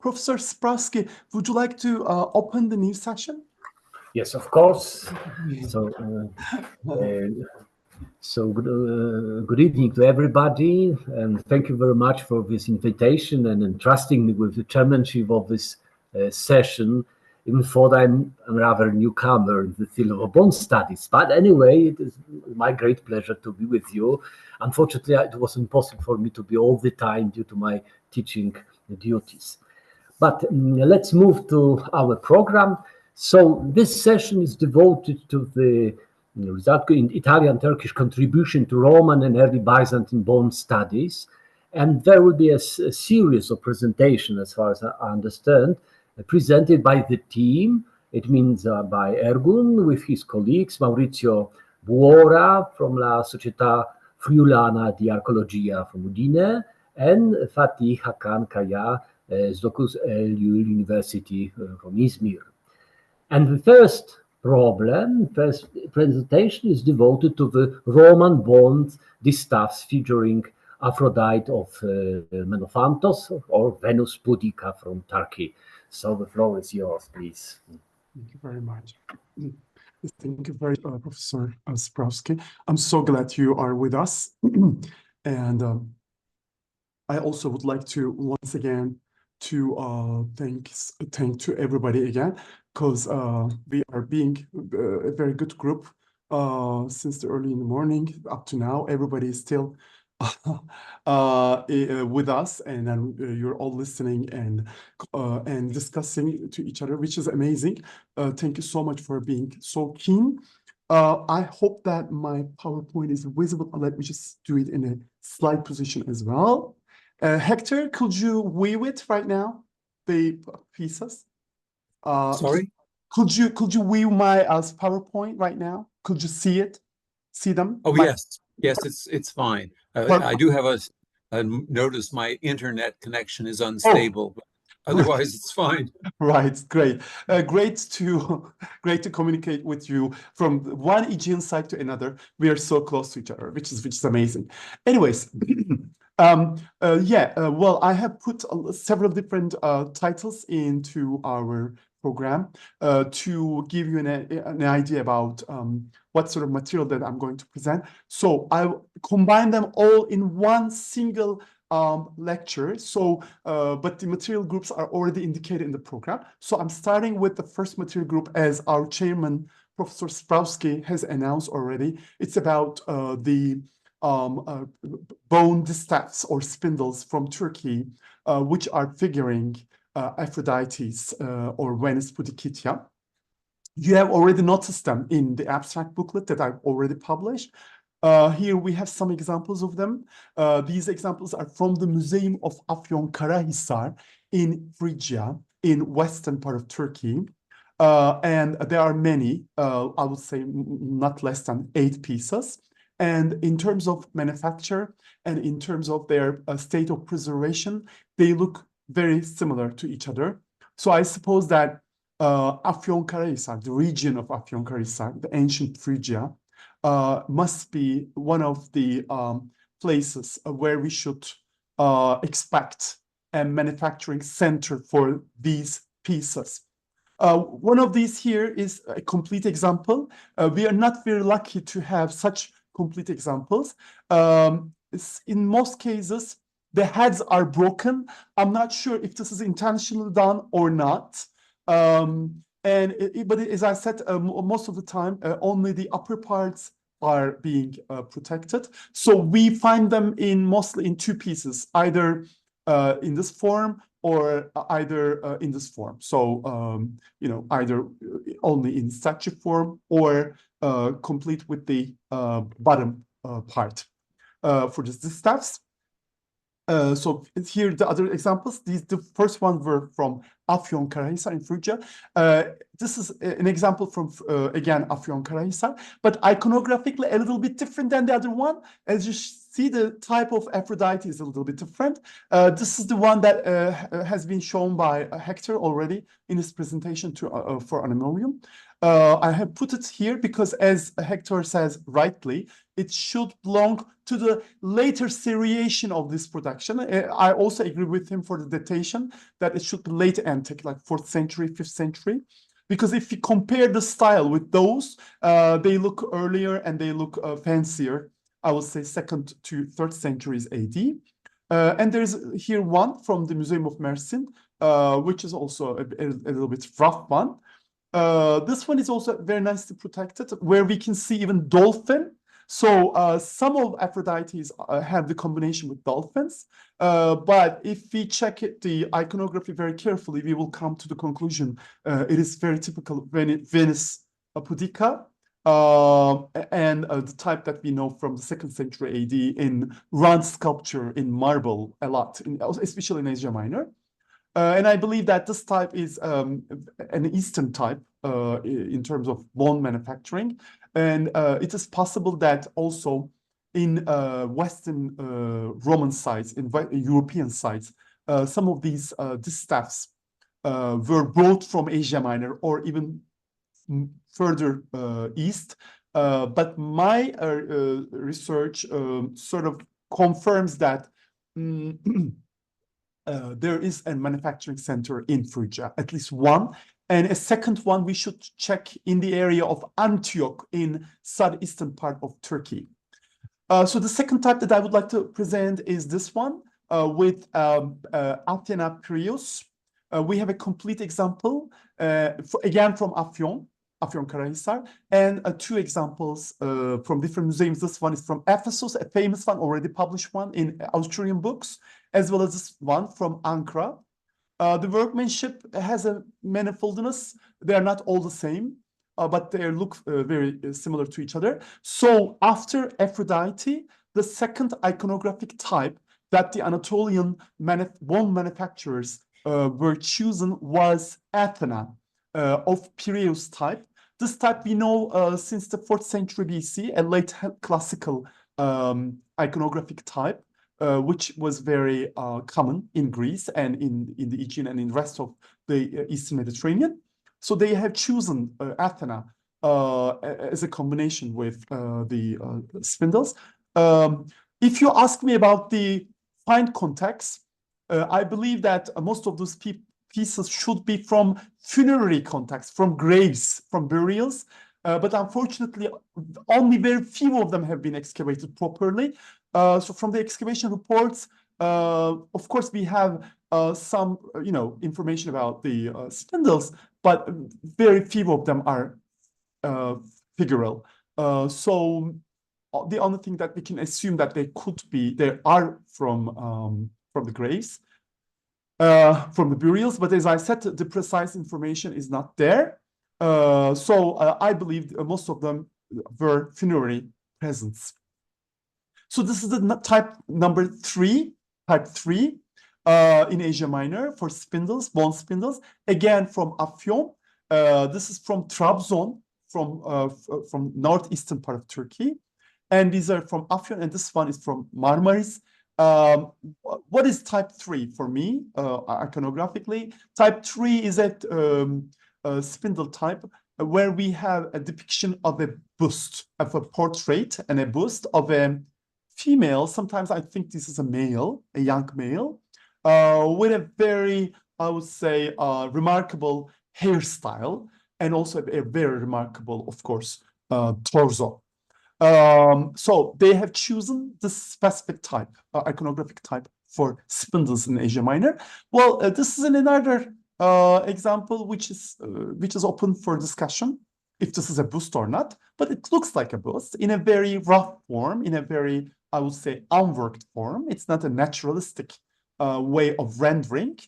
Professor Sprowski, would you like to open the new session? Yes, of course. Good evening to everybody, and thank you very much for this invitation and entrusting me with the chairmanship of this session, even though I'm rather a newcomer in the field of bone studies. But anyway, it is my great pleasure to be with you. Unfortunately, it was impossible for me to be all the time due to my teaching duties. But let's move to our program. So this session is devoted to the Italian-Turkish contribution to Roman and early Byzantine bone studies. And there will be a series of presentations, as far as I understand, presented by the team. It means by Ergun with his colleagues, Maurizio Buora from La Società Friulana di Archeologia from Udine, and Fatih Hakan Kaya, Zocus University from Izmir. And the first presentation is devoted to the Roman bone distaffs featuring Aphrodite of Menophantos or Venus Boudica from Turkey. So the floor is yours, please. Thank you very much. Thank you very much, Professor Sprowski. I'm so glad you are with us. And I also would like to once again to thank to everybody again, because we are being a very good group since the early in the morning up to now. Everybody is still with us, and you're all listening and discussing to each other, which is amazing. Thank you so much for being so keen. I hope that my PowerPoint is visible. Let me just do it in a slide position as well. Hector, could you view it right now, the pieces? Sorry? Could you view my PowerPoint right now? Could you see it? See them? Oh, yes. Yes, it's fine. I do have a notice my internet connection is unstable, but otherwise it's fine. Right, great. Great to communicate with you from one Aegean side to another. We are so close to each other, which is amazing. Anyways, well, I have put several different titles into our program to give you an idea about what sort of material that I'm going to present. So I combine them all in one single lecture. So, but the material groups are already indicated in the program. So I'm starting with the first material group, as our chairman, Professor Sprowski, has announced already. It's about the bone distaffs or spindles from Turkey, which are figuring Aphrodites or Venus Pudicitia. You have already noticed them in the abstract booklet that I've already published. Here we have some examples of them. These examples are from the Museum of Afyonkarahisar in Phrygia, in western part of Turkey. And there are many, I would say not less than 8 pieces. And in terms of manufacture and in terms of their state of preservation, they look very similar to each other. So I suppose that Afyonkarahisar, the region of Afyonkarahisar, the ancient Phrygia, must be one of the places where we should expect a manufacturing center for these pieces. One of these here is a complete example. We are not very lucky to have such complete examples. In most cases, the heads are broken. I'm not sure if this is intentionally done or not. But as I said, most of the time, only the upper parts are being protected. So we find them mostly in 2 pieces, either in this form or either in this form. So, either only in statue form or complete with the bottom part for the distaffs. So here the other examples. The first one were from Afyonkarahisar in Phrygia. This is an example from again Afyonkarahisar, but iconographically a little bit different than the other one. As you see, the type of Aphrodite is a little bit different. This is the one that has been shown by Hector already in his presentation for Anemolium. I have put it here because, as Hector says rightly, it should belong to the later seriation of this production. I also agree with him for the datation that it should be late antique, like 4th century, 5th century. Because if you compare the style with those, they look earlier and they look fancier. I would say 2nd to 3rd centuries AD. And there's here one from the Museum of Mersin, which is also a little bit rough one. This one is also very nicely protected, where we can see even dolphin. So some of Aphrodite's have the combination with dolphins. But if we check the iconography very carefully, we will come to the conclusion it is very typical Venice pudica. And the type that we know from the 2nd century AD in round sculpture in marble a lot, especially in Asia Minor. And I believe that this type is an Eastern type in terms of bone manufacturing. And it is possible that also in Western Roman sites, in European sites, some of these distaffs were brought from Asia Minor or even further east. But my research sort of confirms that there is a manufacturing center in Frisia, at least one. And a second one we should check in the area of Antioch in southeastern part of Turkey. So the second type that I would like to present is this one with Athena Piraeus. We have a complete example, again from Afyonkarahisar, and 2 examples from different museums. This one is from Ephesus, a famous one, already published one in Austrian books, as well as this one from Ankara. The workmanship has a manifoldness. They are not all the same, but they look very similar to each other. So after Aphrodite, the second iconographic type that the Anatolian bone manufacturers were chosen was Athena of Piraeus type. This type we know since the 4th century BC, a late classical iconographic type, which was very common in Greece and in the Aegean and in the rest of the Eastern Mediterranean. So they have chosen Athena as a combination with the spindles. If you ask me about the fine context, I believe that most of those pieces should be from funerary context, from graves, from burials. But unfortunately, only very few of them have been excavated properly. So from the excavation reports, of course, we have some, information about the spindles, but very few of them are figural. So the only thing that we can assume that they are from the graves, from the burials. But as I said, the precise information is not there. So I believe most of them were funerary presents. So this is the type number 3, type 3 in Asia Minor for spindles, bone spindles. Again from Afyon. This is from Trabzon, from northeastern part of Turkey. And these are from Afyon, and this one is from Marmaris. What is type 3 for me, iconographically? Type 3 is a spindle type where we have a depiction of a bust, of a portrait and a bust of a female. Sometimes I think this is a male, a young male, with a very, I would say, remarkable hairstyle, and also a very remarkable, of course, torso. So they have chosen this specific type, iconographic type for spindles in Asia Minor. Well, this is another example which is open for discussion, if this is a bust or not. But it looks like a bust in a very rough form, in a very, I would say, unworked form. It's not a naturalistic way of rendering.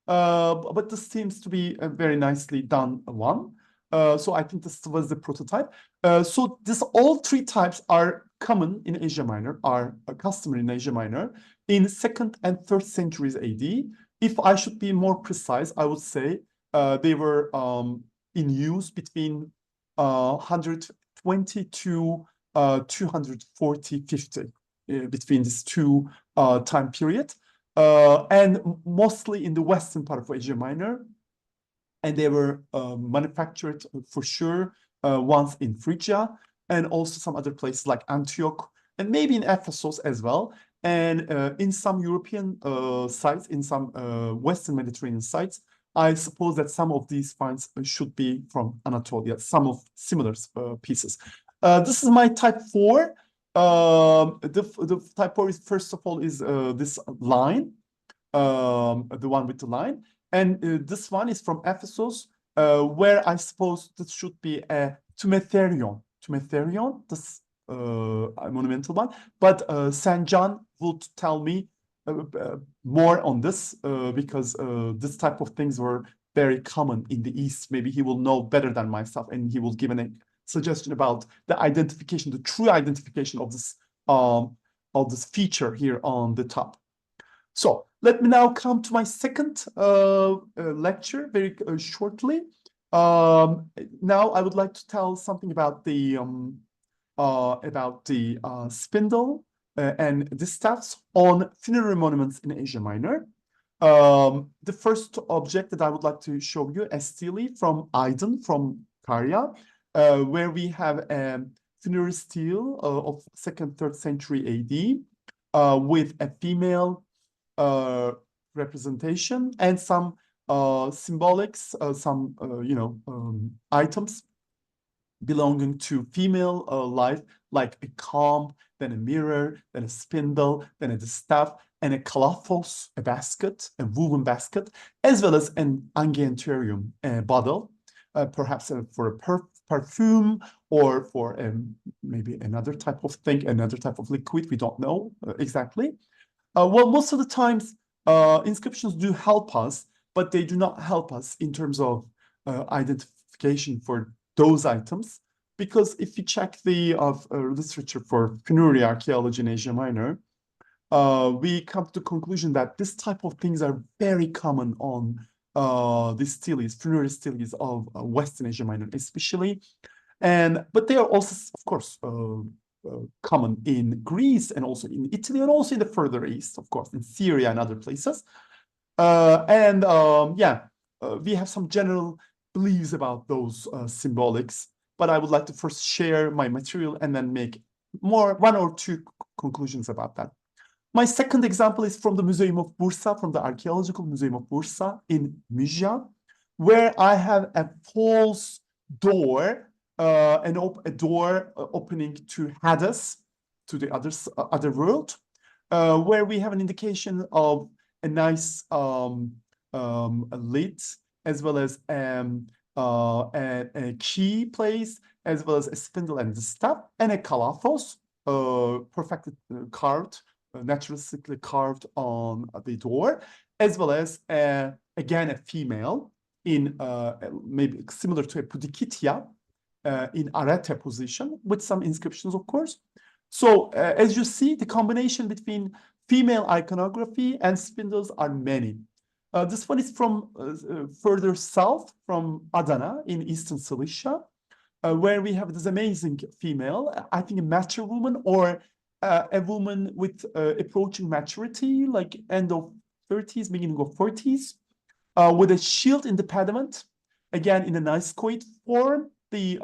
But this seems to be a very nicely done one. So I think this was the prototype. So all 3 types are common in Asia Minor, are customary in Asia Minor in 2nd and 3rd centuries AD. If I should be more precise, I would say they were in use between 120 to 240, 50, between these 2 time period. And mostly in the western part of Asia Minor. and they were manufactured for sure once in Phrygia, and also some other places like Antioch, and maybe in Ephesus as well, and in some European sites, in some Western Mediterranean sites. I suppose that some of these finds should be from Anatolia, some of similar pieces. This is my type 4. The type 4 is, first of all, is this line, the one with the line. And this one is from Ephesus, where I suppose this should be a Tmetherion. Tmetherion, this monumental one. But St. John would tell me more on this because this type of things were very common in the East. Maybe he will know better than myself, and he will give a suggestion about the identification, the true identification of this feature here on the top. So let me now come to my second lecture very shortly. Now I would like to tell something about the spindle and distaffs on funerary monuments in Asia Minor. The first object that I would like to show you, a stele from Aydın, from Karya, where we have a funerary stele of 2nd, 3rd century AD with a female representation and some symbolics, some items belonging to female life, like a comb, then a mirror, then a spindle, then a distaff, and a kalaphos, a basket, a woven basket, as well as an angeanterium, a bottle, perhaps for a perfume, or for maybe another type of thing, another type of liquid, we don't know exactly. Well, most of the times, inscriptions do help us, but they do not help us in terms of identification for those items, because if you check the literature for funerary archaeology in Asia Minor, we come to the conclusion that this type of things are very common on the steles, funerary steles of Western Asia Minor, especially, but they are also, of course, common in Greece and also in Italy and also in the further east, of course, in Syria and other places. We have some general beliefs about those symbolics, but I would like to first share my material and then make one or two conclusions about that. My second example is from the Museum of Bursa, from the Archaeological Museum of Bursa in Mysia, where I have a false door, a door opening to Hades, to the other world, where we have an indication of a nice lid, as well as a key place, as well as a spindle and distaff, and a kalaphos, perfectly carved, naturalistically carved on the door, as well as again a female in maybe similar to a pudikitia in arete position with some inscriptions, of course. So as you see, the combination between female iconography and spindles are many. This one is from further south, from Adana in Eastern Cilicia, where we have this amazing female, I think a mature woman or a woman with approaching maturity, like end of 30s, beginning of 40s, with a shield in the pediment, again in a nice coit form. The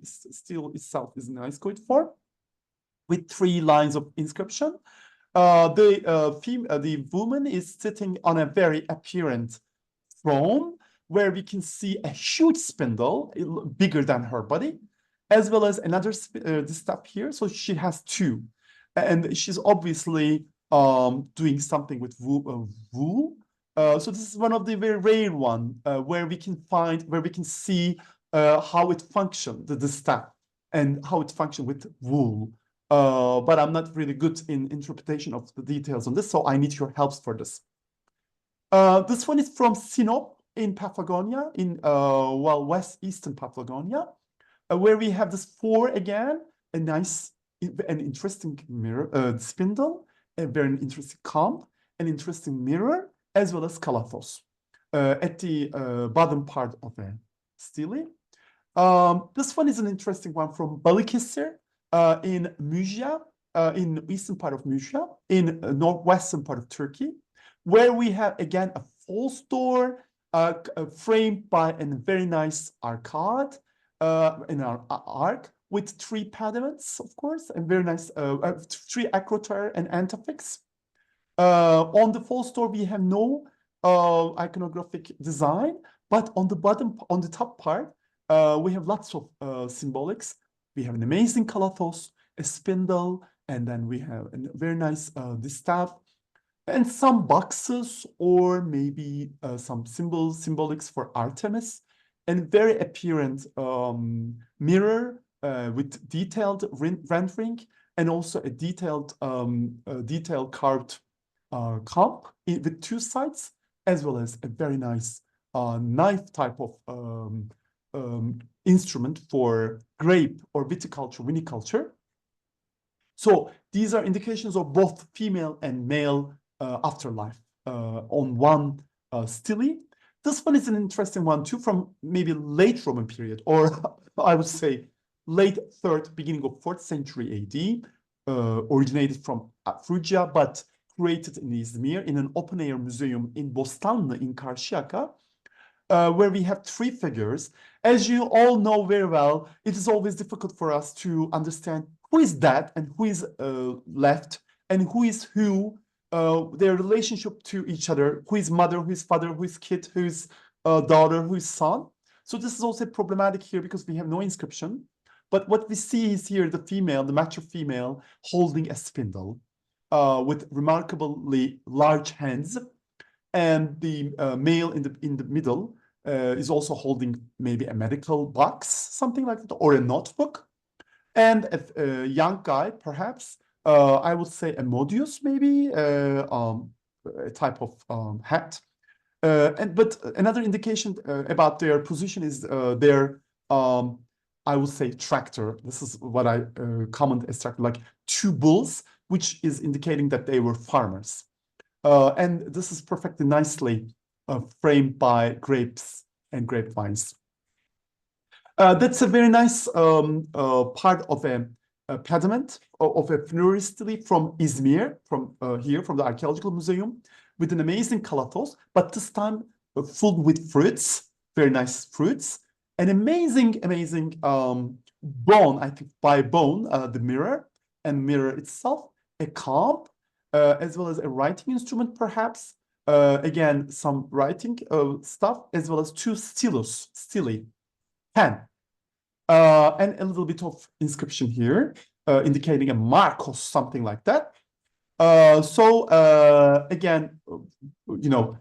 stele itself is a nice coit form with 3 lines of inscription. The woman is sitting on a very apparent throne, where we can see a huge spindle, bigger than her body, as well as another distaff here. So she has 2, and she's obviously doing something with wool. So this is one of the very rare one where we can see how it functions, the distaff, and how it functions with wool. But I'm not really good in interpretation of the details on this, so I need your help for this. This one is from Sinop in Paphlagonia, in west-eastern Paphlagonia, where we have this 4 again, a nice, an interesting mirror, spindle, a very interesting comb, an interesting mirror, as well as kalaphos at the bottom part of a stele. This one is an interesting one from Balıkesir in Mysia, in eastern part of Mysia, in northwestern part of Turkey, where we have again a false door framed by a very nice arcade in our arc with 3 pediments, of course, and very nice 3 acroter and antefix. On the false door, we have no iconographic design, but on the bottom, on the top part, we have lots of symbolics. We have an amazing kalathos, a spindle, and then we have a very nice distaff, and some boxes, or maybe some symbolics for Artemis, and very apparent mirror with detailed rendering, and also a detailed carved comp with 2 sides, as well as a very nice knife type of instrument for grape or viniculture. So these are indications of both female and male afterlife on one stele. This one is an interesting one too, from maybe late Roman period, or I would say late 3rd, beginning of 4th century AD, originated from Phrygia, but created in Izmir in an open-air museum in Bostanlı in Karşıyaka, where we have 3 figures. As you all know very well, it is always difficult for us to understand who is that and who is left, and who is who, their relationship to each other, who is mother, who is father, who is kid, who is daughter, who is son. So this is also problematic here because we have no inscription. But what we see is here the female, the mature female, holding a spindle with remarkably large hands, and the male in the middle is also holding maybe a medical box, something like that, or a notebook, and a young guy, perhaps. I would say a modius, maybe a type of hat. But another indication about their position is their I would say tractor. This is what I comment as tractor, like 2 bulls, which is indicating that they were farmers. And this is perfectly nicely framed by grapes and grapevines. That's a very nice part of a pediment of a funerary stele from Izmir, from here, from the Archaeological Museum, with an amazing kalathos, but this time filled with fruits, very nice fruits, an amazing bone, I think by bone, the mirror, and mirror itself, a comb, as well as a writing instrument, perhaps, again, some writing stuff, as well as 2 stelae, pen, and a little bit of inscription here, indicating a Marcos, something like that. So again, you know,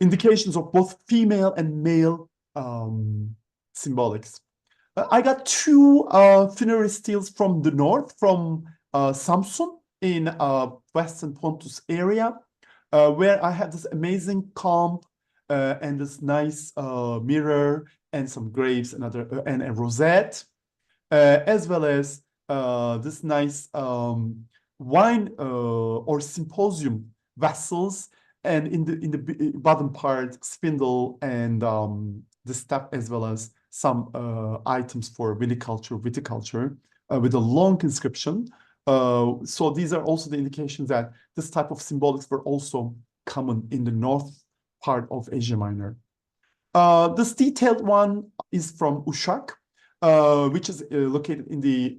indications of both female and male symbolics. I got 2 funerary steles from the north, from Samsun in Western Pontus area, where I had this amazing comb and this nice mirror and some graves and and a rosette, as well as this nice wine or symposium vessels, and in the bottom part, spindle and the staff, as well as some items for viticulture with a long inscription. So these are also the indications that this type of symbolics were also common in the north part of Asia Minor. This detailed one is from Uşak, which is located in the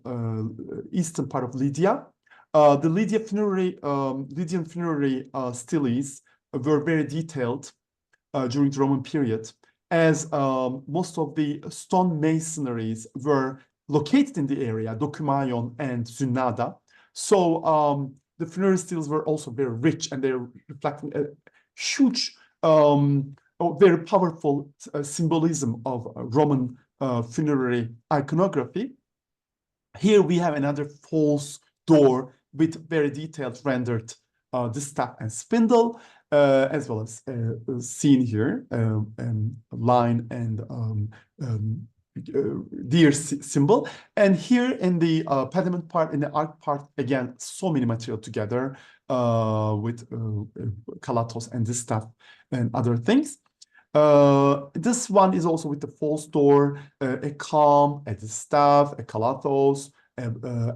eastern part of Lydia. The Lydian funerary steles were very detailed during the Roman period, as most of the stone masonries were located in the area, Dokümaion and Zünnada. So the funerary steles were also very rich, and they're reflecting a huge, very powerful symbolism of Roman funerary iconography. Here we have another false door with very detailed rendered distaff and spindle, as well as seen here, line and deer symbol. And here in the pediment part, in the arc part, again, so many material together with kalatos and distaff and other things. This one is also with the false door, a comb, a distaff, a kalathos,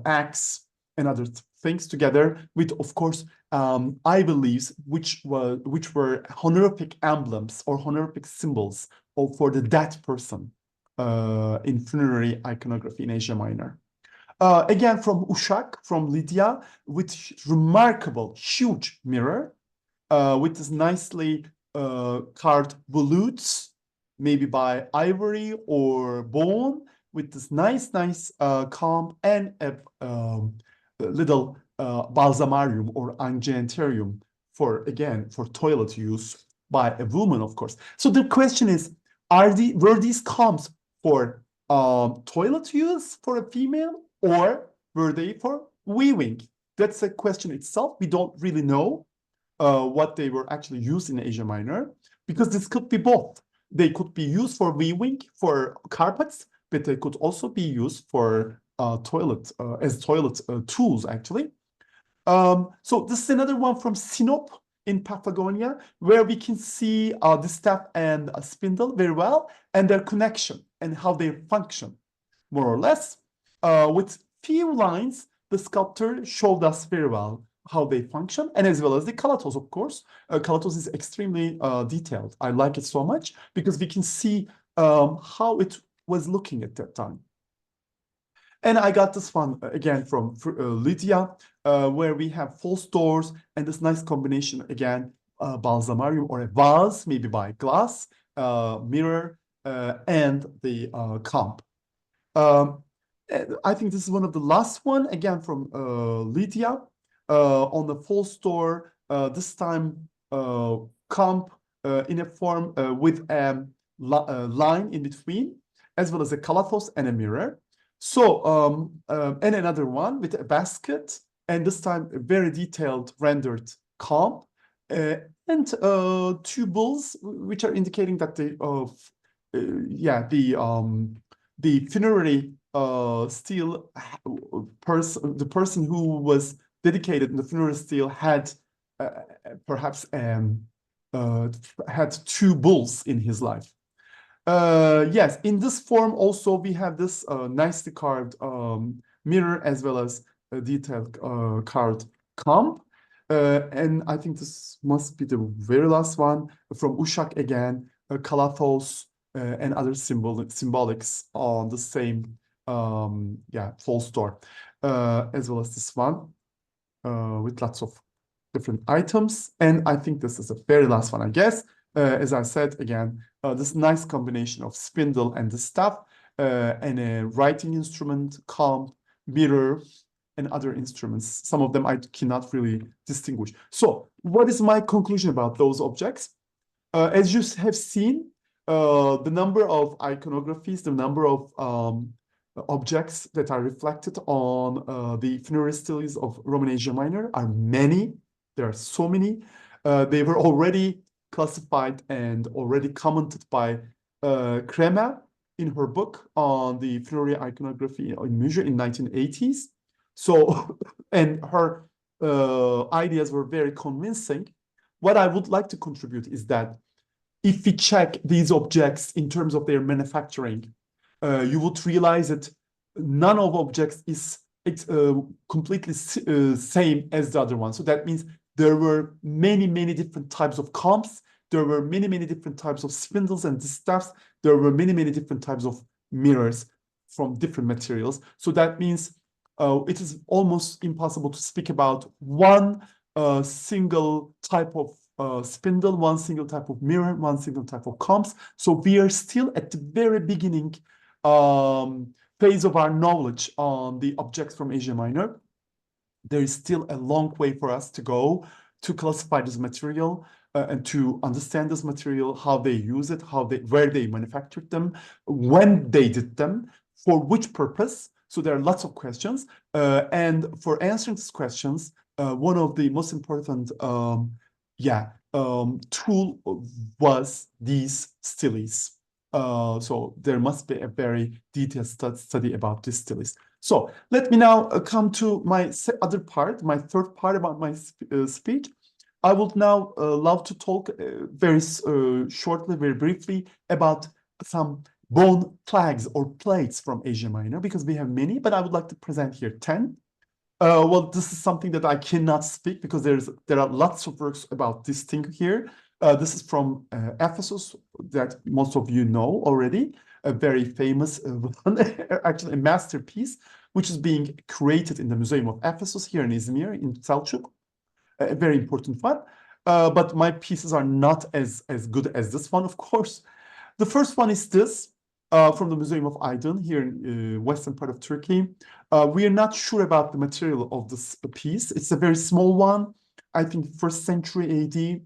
axe, and other things together with, of course, eye beliefs, which were honorific emblems or honorific symbols for the dead person in funerary iconography in Asia Minor. Again, from Uşak, from Lydia, with remarkable, huge mirror, with this nicely carved volutes, maybe by ivory or bone, with this nice comb and a little balsamarium or unguentaриum for toilet use by a woman, of course. So the question is, were these combs for toilet use for a female, or were they for weaving? That's a question itself. We don't really know what they were actually used in Asia Minor, because this could be both. They could be used for weaving for carpets, but they could also be used for toilet tools, actually. So this is another one from Sinop in Patagonia, where we can see the staff and a spindle very well, and their connection and how they function, more or less. With few lines, the sculptor showed us very well how they function, and as well as the calatos, of course. Calatos is extremely detailed. I like it so much because we can see how it was looking at that time. And I got this one again from Lydia, where we have false doors and this nice combination again, balsamarium or a vase, maybe by glass, mirror, and the comb. I think this is one of the last one, again from Lydia, on the false door, this time comb in a form with a line in between, as well as a calathos and a mirror. So, and another one with a basket, and this time a very detailed rendered comb, and two bulls, which are indicating that the funerary stele person, the person who was dedicated in the funerary stele had perhaps had two bulls in his life. Yes, in this form also we have this nicely carved mirror, as well as a detailed carved comb. And I think this must be the very last one from Uşak again, calathos and other symbolics on the same false door, as well as this one with lots of different items. And I think this is the very last one, I guess. As I said again, this nice combination of spindle and the staff, and a writing instrument, comb, mirror, and other instruments. Some of them I cannot really distinguish. So what is my conclusion about those objects? As you have seen, the number of iconographies, the number of objects that are reflected on the funerary steles of Roman Asia Minor are many. There are so many. They were already classified and already commented by Kremer in her book on the funerary iconography in Museum in 1980s. So, and her ideas were very convincing. What I would like to contribute is that if we check these objects in terms of their manufacturing, you would realize that none of objects is completely same as the other one. So that means there were many different types of combs. There were many different types of spindles and distaffs. There were many different types of mirrors from different materials. So that means it is almost impossible to speak about one single type of spindle, one single type of mirror, one single type of combs. So we are still at the very beginning phase of our knowledge on the objects from Asia Minor. There is still a long way for us to go to classify this material and to understand this material, how they use it, where they manufactured them, when they did them, for which purpose. So there are lots of questions. And for answering these questions, one of the most important tool was these steles. So there must be a very detailed study about these steles. So let me now come to my other part, my third part about my speech. I would now love to talk very shortly, very briefly about some bone flags or plates from Asia Minor, because we have many, but I would like to present here 10. Well, this is something that I cannot speak because there are lots of works about this thing here. This is from Ephesus that most of you know already, a very famous one, actually a masterpiece, which is being created in the Museum of Ephesus here in Izmir, in Selçuk, a very important one. But my pieces are not as good as this one, of course. The first one is this, from the Museum of Aydın here in western part of Turkey. We are not sure about the material of this piece. It's a very small one. I think 1st century AD.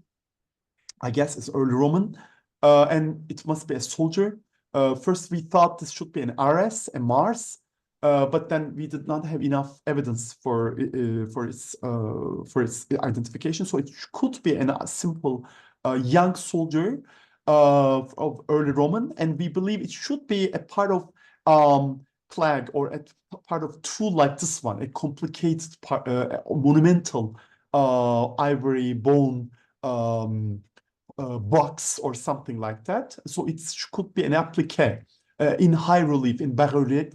I guess it's early Roman, and it must be a soldier. First, we thought this should be an Ares, a Mars, but then we did not have enough evidence for its identification. So it could be a simple young soldier of early Roman, and we believe it should be a part of flag or a part of tool like this one, a complicated monumental ivory bone. Box or something like that. So it could be an applique in high relief, in bas relief.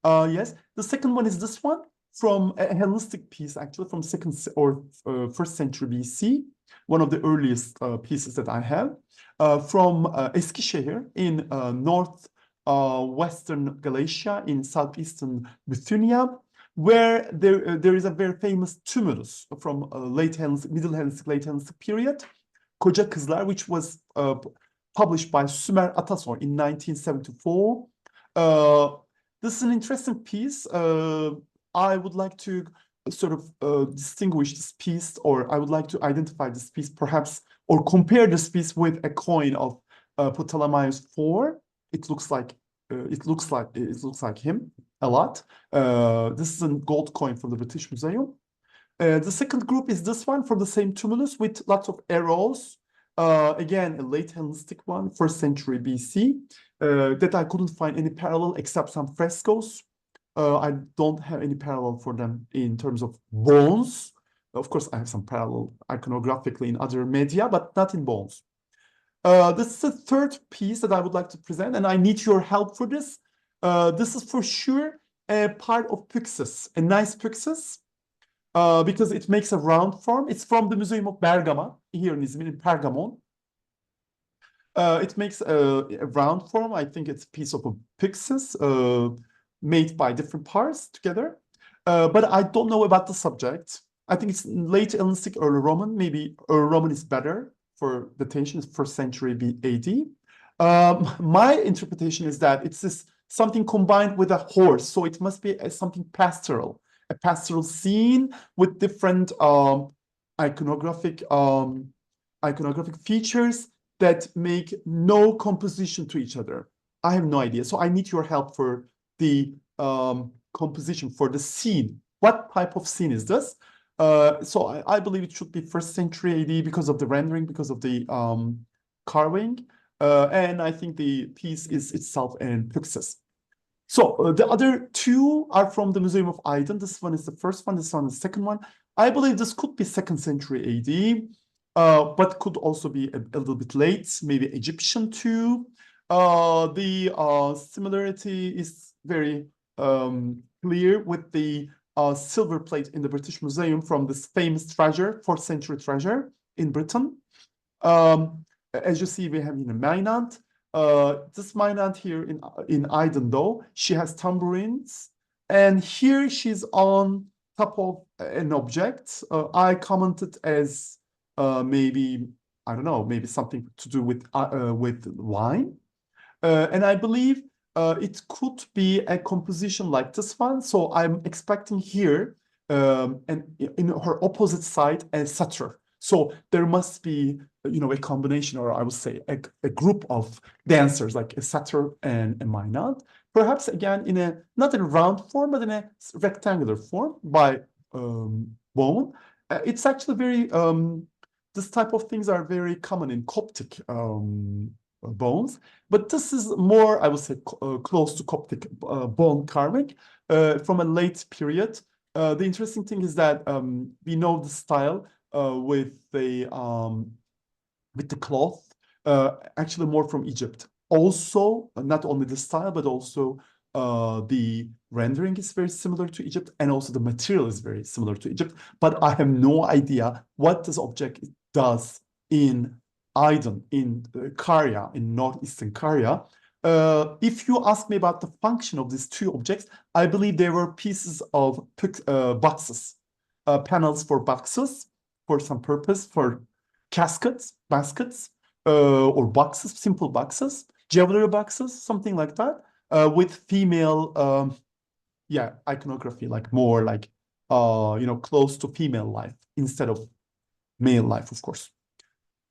Yes, the second one is this one from a Hellenistic piece, actually from 2nd or 1st century BC, one of the earliest pieces that I have, from Eskişehir in north western Galatia in southeastern Bithynia, where there is a very famous tumulus from late Hellenistic, Middle Hellenistic, late Hellenistic period, Koca Kızlar, which was published by Sümer Atasoy in 1974. This is an interesting piece. I would like to sort of distinguish this piece, or I would like to identify this piece perhaps, or compare this piece with a coin of Ptolemaios IV. It looks like him a lot. This is a gold coin from the British Museum. The second group is this one from the same tumulus with lots of arrows. Again, a late Hellenistic one, 1st century BC, that I couldn't find any parallel except some frescoes. I don't have any parallel for them in terms of bones. Of course, I have some parallel iconographically in other media, but not in bones. This is the third piece that I would like to present, and I need your help for this. This is for sure a part of pyxis, a nice pyxis, because it makes a round form. It's from the Museum of Bergama here in Izmir, in Pergamon. It makes a round form. I think it's a piece of a pyxis made by different parts together. But I don't know about the subject. I think it's late Hellenistic, early Roman. Maybe early Roman is better for datation, it's 1st century AD. My interpretation is that it's this something combined with a horse, so it must be something pastoral, a pastoral scene with different iconographic features that make no composition to each other. I have no idea, so I need your help for the composition, for the scene. What type of scene is this? So I believe it should be 1st century AD because of the rendering, because of the carving, and I think the piece is itself an pyxis. So the other two are from the Museum of Aydın. This one is the first one, this one is the second one. I believe this could be 2nd century AD, but could also be a little bit late, maybe Egyptian too. The similarity is very clear with the silver plate in the British Museum from this famous treasure, 4th century treasure in Britain. As you see, we have a Maynard. This Maynard here in Aydın, though, she has tambourines, and here she's on top of an object. I commented as maybe, I don't know, maybe something to do with wine, and I believe it could be a composition like this one. So I'm expecting here, and in her opposite side, a satyr. So there must be, a combination, or I would say a group of dancers, like a satyr and a maynard. Perhaps again not in a round form, but in a rectangular form by bone. It's actually very this type of things are very common in Coptic bones, but this is more, I would say, close to Coptic bone carving from a late period. The interesting thing is that we know the style with the cloth, actually more from Egypt. Also, not only the style, but also the rendering is very similar to Egypt, and also the material is very similar to Egypt. But I have no idea what this object does in Aydın, in Karya, in northeastern Karya. If you ask me about the function of these two objects, I believe they were pieces of boxes, panels for boxes, for some purpose, for caskets, baskets, or boxes, simple boxes, jewelry boxes, something like that, with female, iconography, like more like, close to female life instead of male life, of course.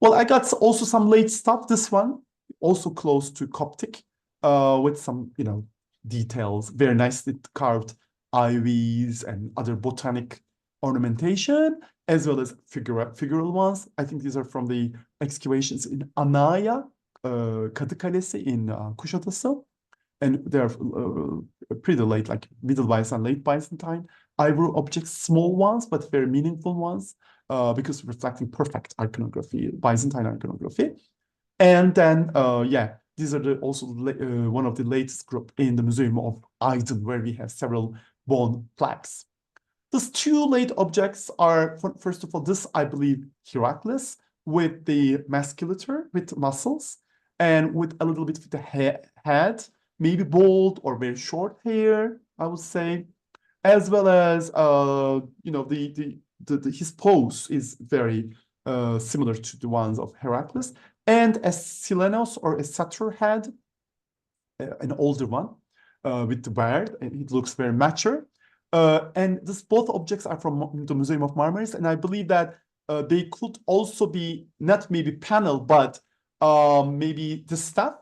Well, I got also some late stuff. This one also close to Coptic, with some, details, very nicely carved ivies and other botanic ornamentation, as well as figural ones. I think these are from the excavations in Anaya, Kadı Kalesi in Kuşadası. And they're pretty late, like Middle Byzantine, late Byzantine. Ivory objects, small ones, but very meaningful ones, because reflecting perfect iconography, Byzantine iconography. And then, these are also one of the latest group in the Museum of Aydın, where we have several bone plaques. These two late objects are, first of all, this, I believe, Heracles with the musculature, with muscles, and with a little bit of the head, maybe bald or very short hair, I would say, as well as, his pose is very similar to the ones of Heracles, and a Silenos or a satyr head, an older one, with the beard, and it looks very mature. And both objects are from the Museum of Marmaris, and I believe that they could also be not maybe panel, but maybe the staff,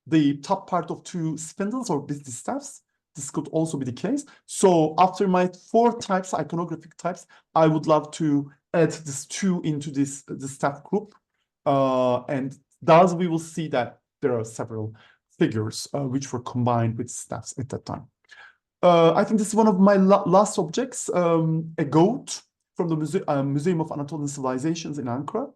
the top part of two spindles or the staffs. This could also be the case. So after my 4 types, iconographic types, I would love to add this 2 into the staff group. And thus we will see that there are several figures which were combined with staffs at that time. I think this is one of my last objects, a goat from the Museum of Anatolian Civilizations in Ankara.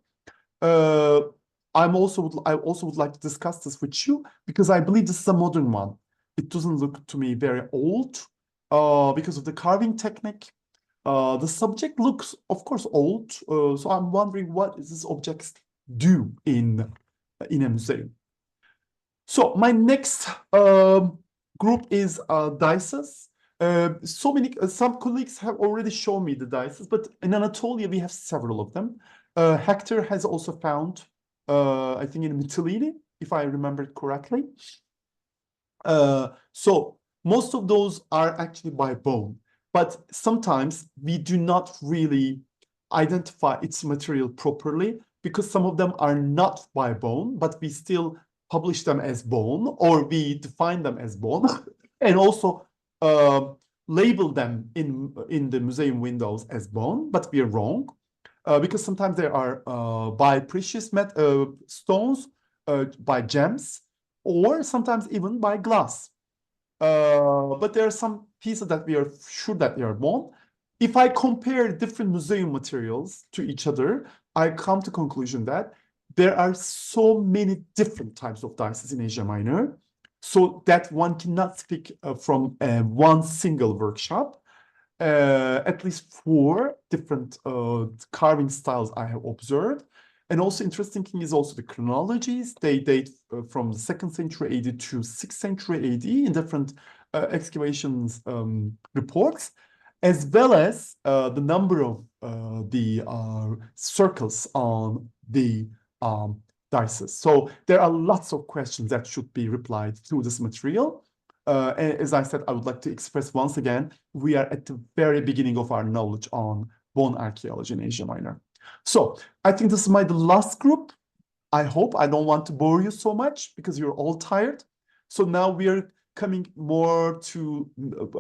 I also would like to discuss this with you because I believe this is a modern one. It doesn't look to me very old because of the carving technique. The subject looks, of course, old. So I'm wondering what does this object do in a museum. So my next group is dices. Some colleagues have already shown me the dices, but in Anatolia we have several of them. Hector has also found, I think in Mytilene, if I remember it correctly. So most of those are actually by bone, but sometimes we do not really identify its material properly because some of them are not by bone, but we still publish them as bone, or we define them as bone, and also label them in the museum windows as bone, but we are wrong, because sometimes they are by precious stones, by gems, or sometimes even by glass. But there are some pieces that we are sure that they are bone. If I compare different museum materials to each other, I come to conclusion that there are so many different types of dices in Asia Minor, so that one cannot speak from one single workshop. At least 4 different carving styles I have observed. And also interesting thing is also the chronologies. They date from the 2nd century AD to 6th century AD in different excavations reports, as well as the number of the circles on the dices. So there are lots of questions that should be replied through this material. As I said, I would like to express once again, we are at the very beginning of our knowledge on bone archaeology in Asia Minor. So I think this is the last group. I hope I don't want to bore you so much because you're all tired. So now we are coming more to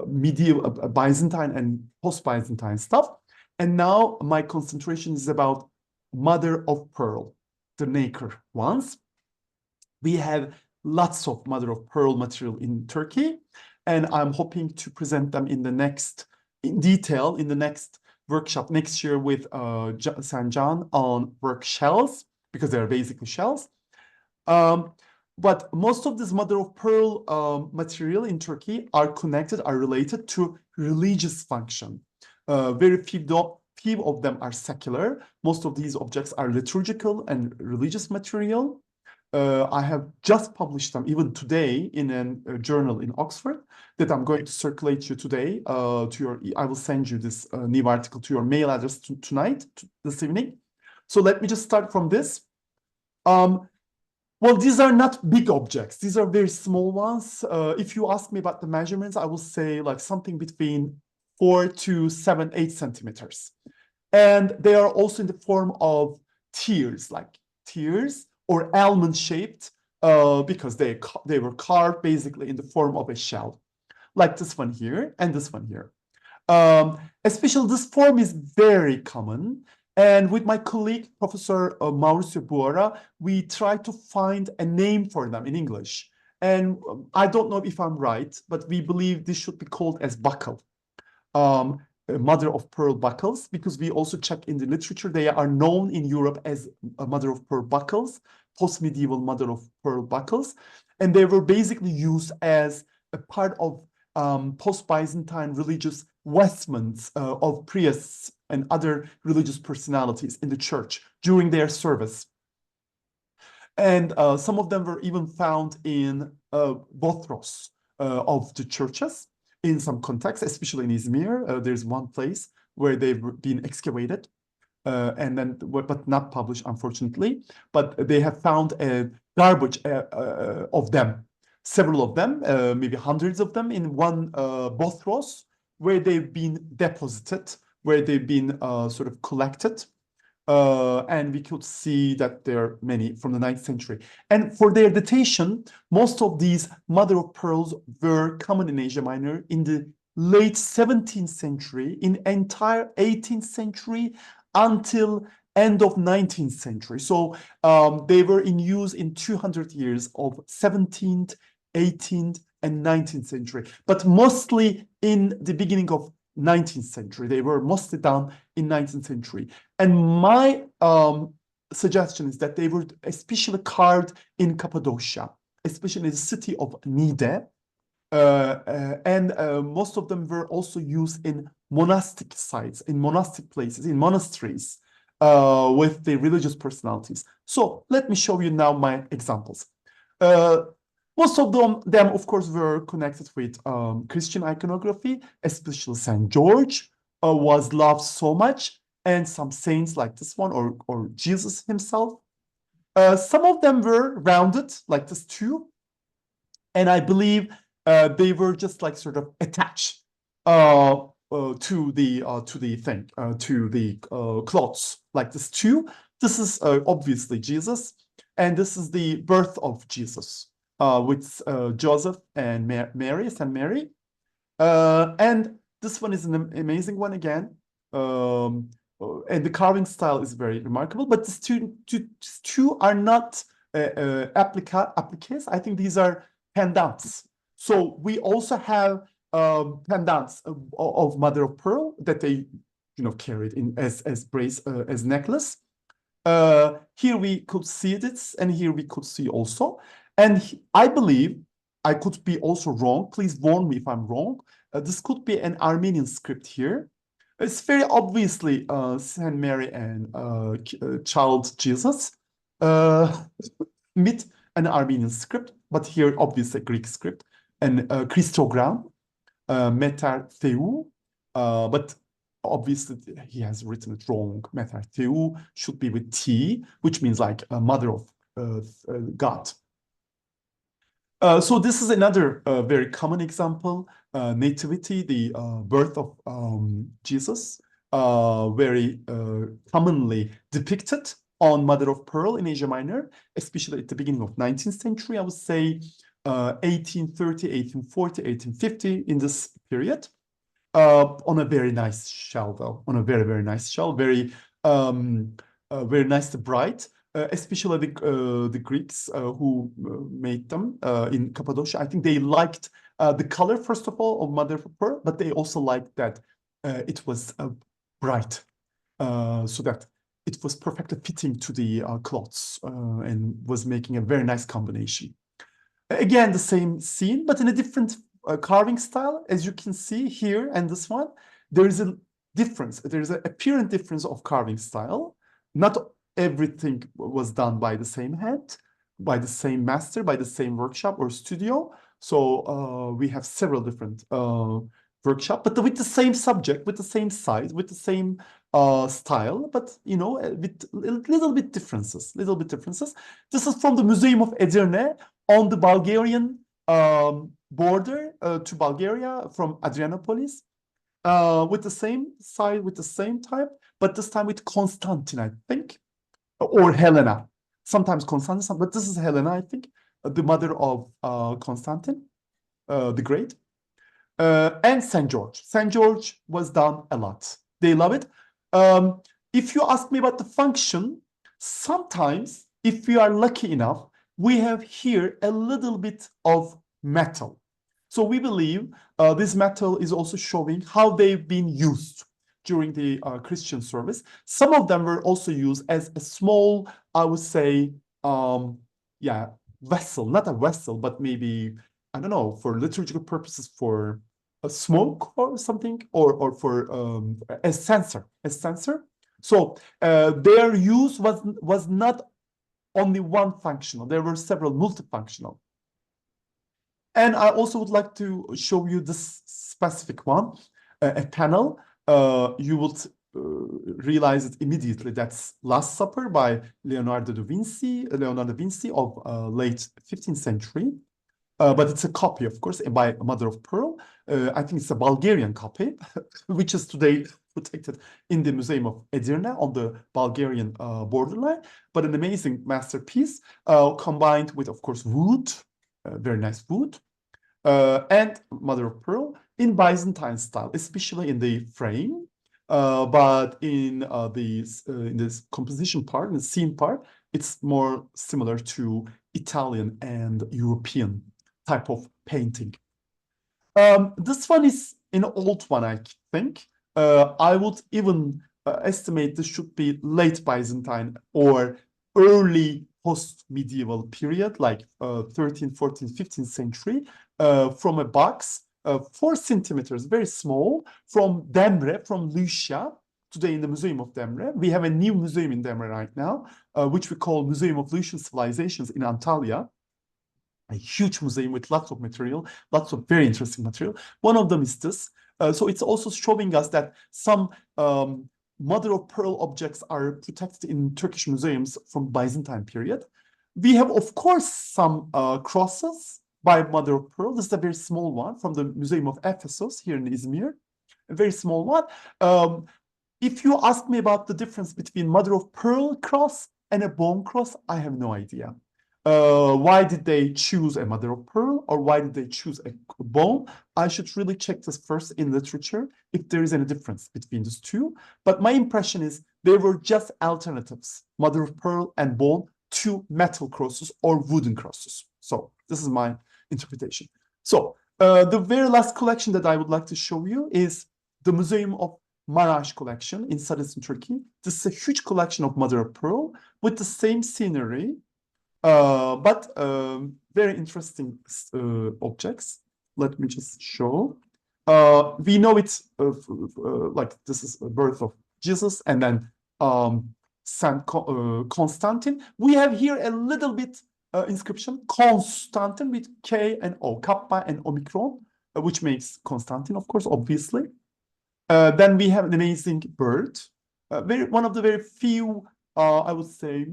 medieval Byzantine and post-Byzantine stuff. And now my concentration is about mother of pearl, the nacre ones. We have lots of mother of pearl material in Turkey, and I'm hoping to present them in detail in the next workshop next year with Sanjan on work shells, because they're basically shells. But most of this mother of pearl material in Turkey are related to religious function. Very few of them are secular. Most of these objects are liturgical and religious material. I have just published them even today in a journal in Oxford that I'm going to circulate you today I will send you this new article to your mail address tonight, this evening. So let me just start from this. Well, these are not big objects. These are very small ones. If you ask me about the measurements, I will say like something between 4 to 7, 8 centimeters. And they are also in the form of tears, like tears or almond-shaped, because they were carved basically in the form of a shell, like this one here and this one here. Especially this form is very common. And with my colleague, Professor Mauricio Buora, we try to find a name for them in English. And I don't know if I'm right, but we believe this should be called as buckle. Mother of pearl buckles, because we also check in the literature, they are known in Europe as a mother of pearl buckles, post-medieval mother of pearl buckles. And they were basically used as a part of post-Byzantine religious vestments of priests and other religious personalities in the church during their service. And some of them were even found in bothros of the churches in some contexts, especially in Izmir. There's one place where they've been excavated but not published, unfortunately. But they have found a garbage of them, several of them, maybe hundreds of them in one bothros, where they've been deposited, where they've been sort of collected. And we could see that there are many from the 9th century. And for their datation, most of these mother of pearls were common in Asia Minor in the late 17th century, in entire 18th century, until end of 19th century. So they were in use in 200 years of 17th, 18th, and 19th century, but mostly in the beginning of 19th century. They were mostly done in 19th century. And my suggestion is that they were especially carved in Cappadocia, especially in the city of Niğde. And most of them were also used in monastic sites, in monastic places, in monasteries with the religious personalities. So let me show you now my examples. Most of them, of course, were connected with Christian iconography, especially St. George was loved so much, and some saints like this one, or Jesus himself. Some of them were rounded, like this too, and I believe they were just like sort of attached to the cloths, like this too. This is obviously Jesus, and this is the birth of Jesus. With Joseph and Mary, St. Mary. And this one is an amazing one again. And the carving style is very remarkable, but these two are not appliques. I think these are pendants. So we also have pendants of mother of pearl that they carried in as necklace. Here we could see this, and here we could see also. And I believe, I could be also wrong, please warn me if I'm wrong, this could be an Armenian script here. It's very obviously Saint Mary and child Jesus meet an Armenian script, but here obviously Greek script, and Christogram, Meter Theu, but obviously he has written it wrong. Meter Theu should be with T, which means like a mother of God. So this is another very common example, nativity, the birth of Jesus, very commonly depicted on mother of pearl in Asia Minor, especially at the beginning of 19th century, I would say 1830, 1840, 1850, in this period, on a very nice shell, though, on a very, very nice shell, very nice, bright. Especially the Greeks who made them in Cappadocia. I think they liked the color, first of all, of mother of pearl, but they also liked that it was bright, so that it was perfectly fitting to the cloths and was making a very nice combination. Again, the same scene, but in a different carving style. As you can see here and this one, there is a difference. There is an apparent difference of carving style. Not everything was done by the same hand, by the same master, by the same workshop or studio. So we have several different workshop, but with the same subject, with the same size, with the same style, but with little bit differences. This is from the Museum of Edirne on the Bulgarian border to Bulgaria from Adrianopolis, with the same size, with the same type, but this time with Constantine, I think, or Helena. Sometimes Constantine, but this is Helena, I think, the mother of Constantine the Great. And St. George. St. George was done a lot. They love it. If you ask me about the function, sometimes, if we are lucky enough, we have here a little bit of metal. So we believe this metal is also showing how they've been used during the Christian service. Some of them were also used as a small, I would say, vessel, not a vessel, but maybe, I don't know, for liturgical purposes, for a smoke or something, or for a sensor. So their use was not only one functional. There were several multifunctional. And I also would like to show you this specific one, a panel. You would realize it immediately. That's Last Supper by Leonardo da Vinci of late 15th century. But it's a copy, of course, by Mother of Pearl. I think it's a Bulgarian copy, which is today protected in the Museum of Edirne on the Bulgarian borderline. But an amazing masterpiece, combined with, of course, wood, very nice wood, and Mother of Pearl in Byzantine style, especially in the frame. But in this composition part, in the scene part, it's more similar to Italian and European type of painting. This one is an old one, I think. I would even estimate this should be late Byzantine or early post-medieval period, like 13th, 14th, 15th century, from a box, 4 centimeters, very small, from Demre, from Lycia, today in the Museum of Demre. We have a new museum in Demre right now, which we call Museum of Lycian Civilizations in Antalya. A huge museum with lots of material, lots of very interesting material. One of them is this. So it's also showing us that some mother of pearl objects are protected in Turkish museums from Byzantine period. We have, of course, some crosses by mother of pearl. This is a very small one from the Museum of Ephesus here in Izmir, a very small one. If you ask me about the difference between mother of pearl cross and a bone cross, I have no idea. Why did they choose a mother of pearl, or why did they choose a bone? I should really check this first in literature if there is any difference between these two. But my impression is they were just alternatives, mother of pearl and bone, to metal crosses or wooden crosses. So this is my interpretation. So the very last collection that I would like to show you is the Museum of Maraş collection in southern Turkey. This is a huge collection of mother of pearl with the same scenery, but very interesting objects. Let me just show. We know it's like this is a birth of Jesus, and then Saint Constantine. We have here a little bit inscription, Constantine with K and O, Kappa and Omicron, which makes Constantine, of course, obviously. Then we have an amazing bird, one of the very few, I would say,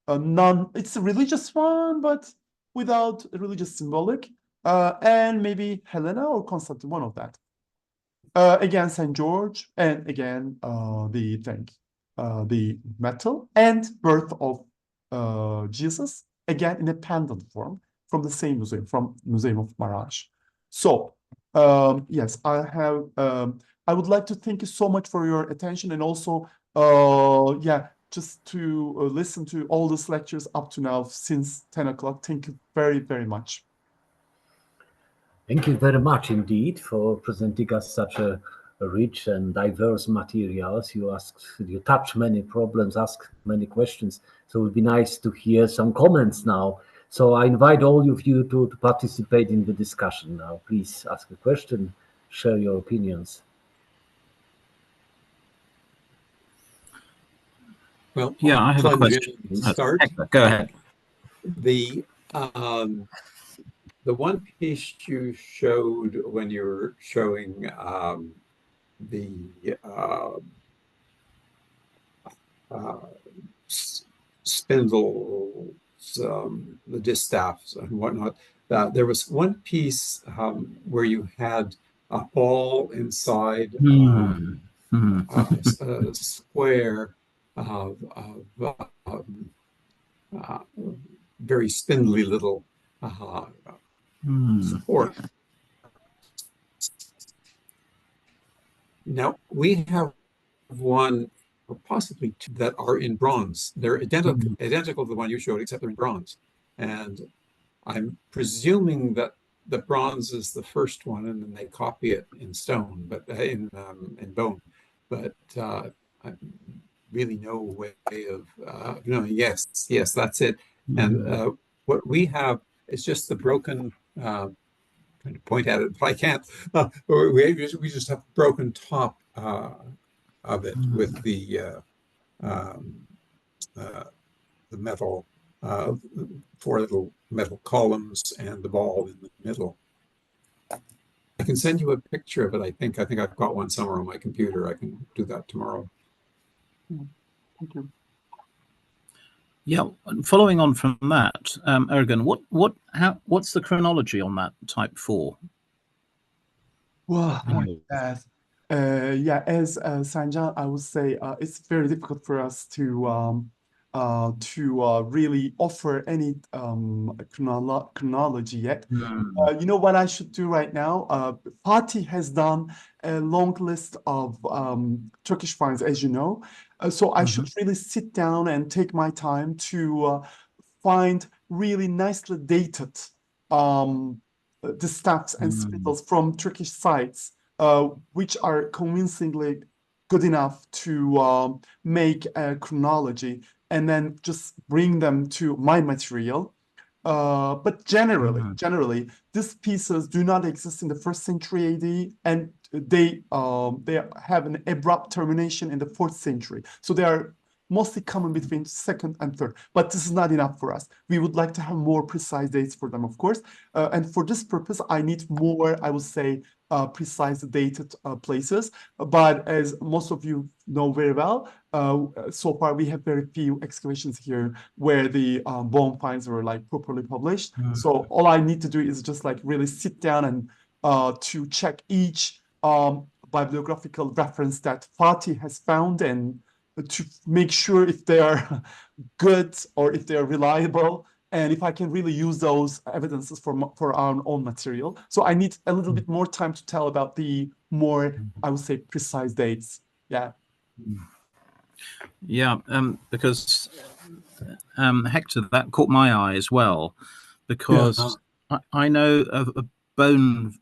it's a religious one, but without a religious symbolic, and maybe Helena or Constantine, one of that. Again, St. George, and again, the metal and birth of Jesus, again in a pendant form from the same museum, from Museum of Maraş. So, yes, I would like to thank you so much for your attention, and also, just to listen to all these lectures up to now since 10 o'clock. Thank you very, very much. Thank you very much indeed for presenting us such a rich and diverse materials. You touched many problems, asked many questions. So it would be nice to hear some comments now So I invite all of you to participate in the discussion now. Please ask a question, share your opinions. Well, Yeah, I have a plunge question. in and start. Hector, go ahead. The one piece you showed when you were showing the spindles, the distaffs and whatnot. There was one piece where you had a hole inside a square of very spindly little support. Now we have one or possibly two that are in bronze. They're identical to the one you showed, except they're in bronze. And I'm presuming that the bronze is the first one, and then they copy it in stone, but in bone. But I really no way of knowing. Yes, that's it. And what we have is just the broken. Trying to point at it, but I can't. We just have broken top of it with the metal, four little metal columns and the ball in the middle. I can send you a picture of it. I think I've got one somewhere on my computer. I can do that tomorrow. Thank you. Yeah, following on from that, Ergen, what's the chronology on that Type 4? Well, yes. Yeah, as Sanjan, I would say it's very difficult for us to really offer any chronology yet. You know what I should do right now? Fatih has done a long list of Turkish finds, as you know. So I should really sit down and take my time to find really nicely dated distaffs and spindles from Turkish sites, which are convincingly good enough to make a chronology, and then just bring them to my material. But generally, these pieces do not exist in the 1st century AD, and they have an abrupt termination in the 4th century. So they are mostly common between 2nd and 3rd, but this is not enough for us. We would like to have more precise dates for them, of course. And for this purpose, I need more, I would say, precise dated places. But as most of you know very well, so far we have very few excavations here where the bone finds were like properly published. So all I need to do is just like really sit down and to check each bibliographical reference that Fatih has found, and to make sure if they are good or if they are reliable, and if I can really use those evidences for our own material. So I need a little bit more time to tell about the more, I would say, precise dates. Yeah. Yeah, because Hector, that caught my eye as well, because I know of a bone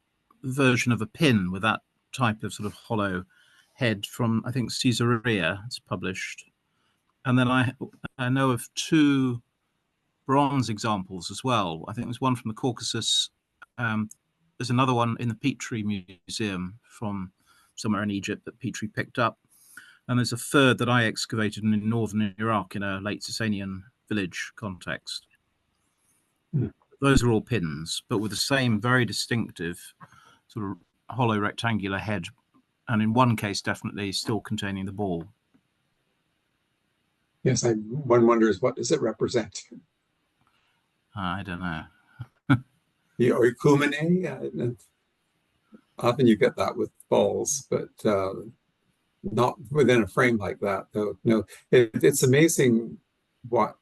version of a pin with that type of sort of hollow head from, I think, Caesarea. It's published, and then I know of 2 bronze examples as well. I think there's one from the Caucasus. There's another one in the Petrie Museum from somewhere in Egypt that Petrie picked up. And there's a 3rd that I excavated in northern Iraq in a late Sasanian village context. Those are all pins, but with the same very distinctive sort of hollow rectangular head. And in one case, definitely still containing the ball. Yes, one wonders, what does it represent? I don't know. The oikumene, often you get that with balls, but not within a frame like that. Though, no, it's amazing what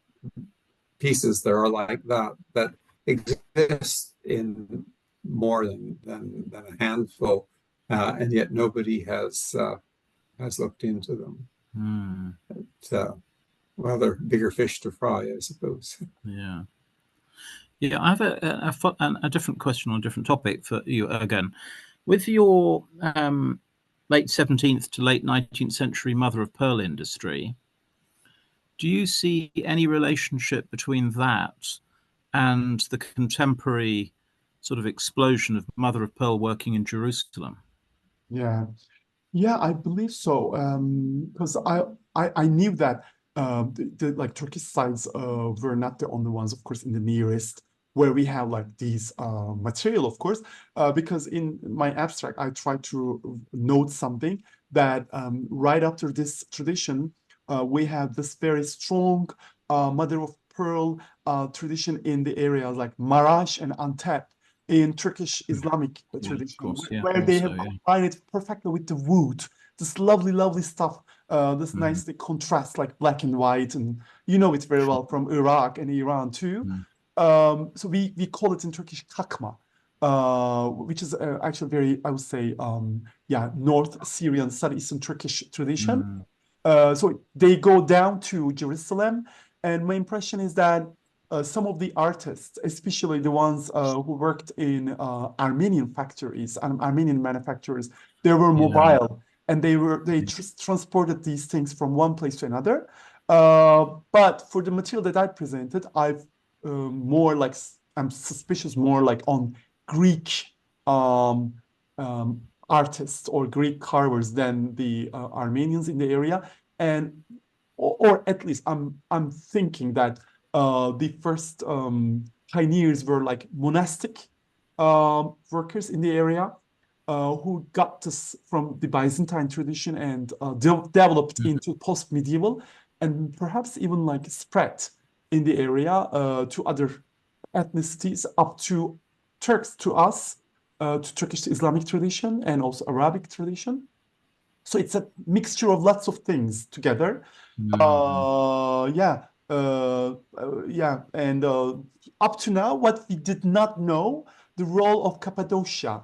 pieces there are like that exist in more than a handful, and yet nobody has looked into them. Well, they're bigger fish to fry, I suppose. Yeah. Yeah, I have a different question on a different topic for you again. With your late 17th to late 19th century mother of pearl industry, do you see any relationship between that and the contemporary sort of explosion of mother of pearl working in Jerusalem? Yeah. Yeah, I believe so. Because I knew that the like Turkish sites were not the only ones, of course, in the Near East where we have like these material, of course. Because in my abstract, I try to note something that right after this tradition, we have this very strong mother of pearl tradition in the areas like Marash and Antep in Turkish Islamic Yeah, of tradition, course, yeah, where they also, have yeah. combined it perfectly with the wood, this lovely, lovely stuff, this nicely contrasts like black and white, and you know it very well from Iraq and Iran too. So we call it in Turkish kakma, which is actually very, I would say, yeah, North Syrian, Southeastern Turkish tradition. So they go down to Jerusalem, and my impression is that some of the artists, especially the ones who worked in Armenian factories and Armenian manufacturers, they were Yeah. mobile, and they transported these things from one place to another. But for the material that I presented, I've more like I'm suspicious more like on Greek um, artists or Greek carvers than the Armenians in the area, and or at least I'm thinking that the first pioneers were like monastic workers in the area who got this from the Byzantine tradition and developed into post-medieval and perhaps even like spread in the area to other ethnicities up to Turks to us, to Turkish Islamic tradition and also Arabic tradition. So it's a mixture of lots of things together. Yeah, yeah, and up to now, what we did not know, the role of Cappadocia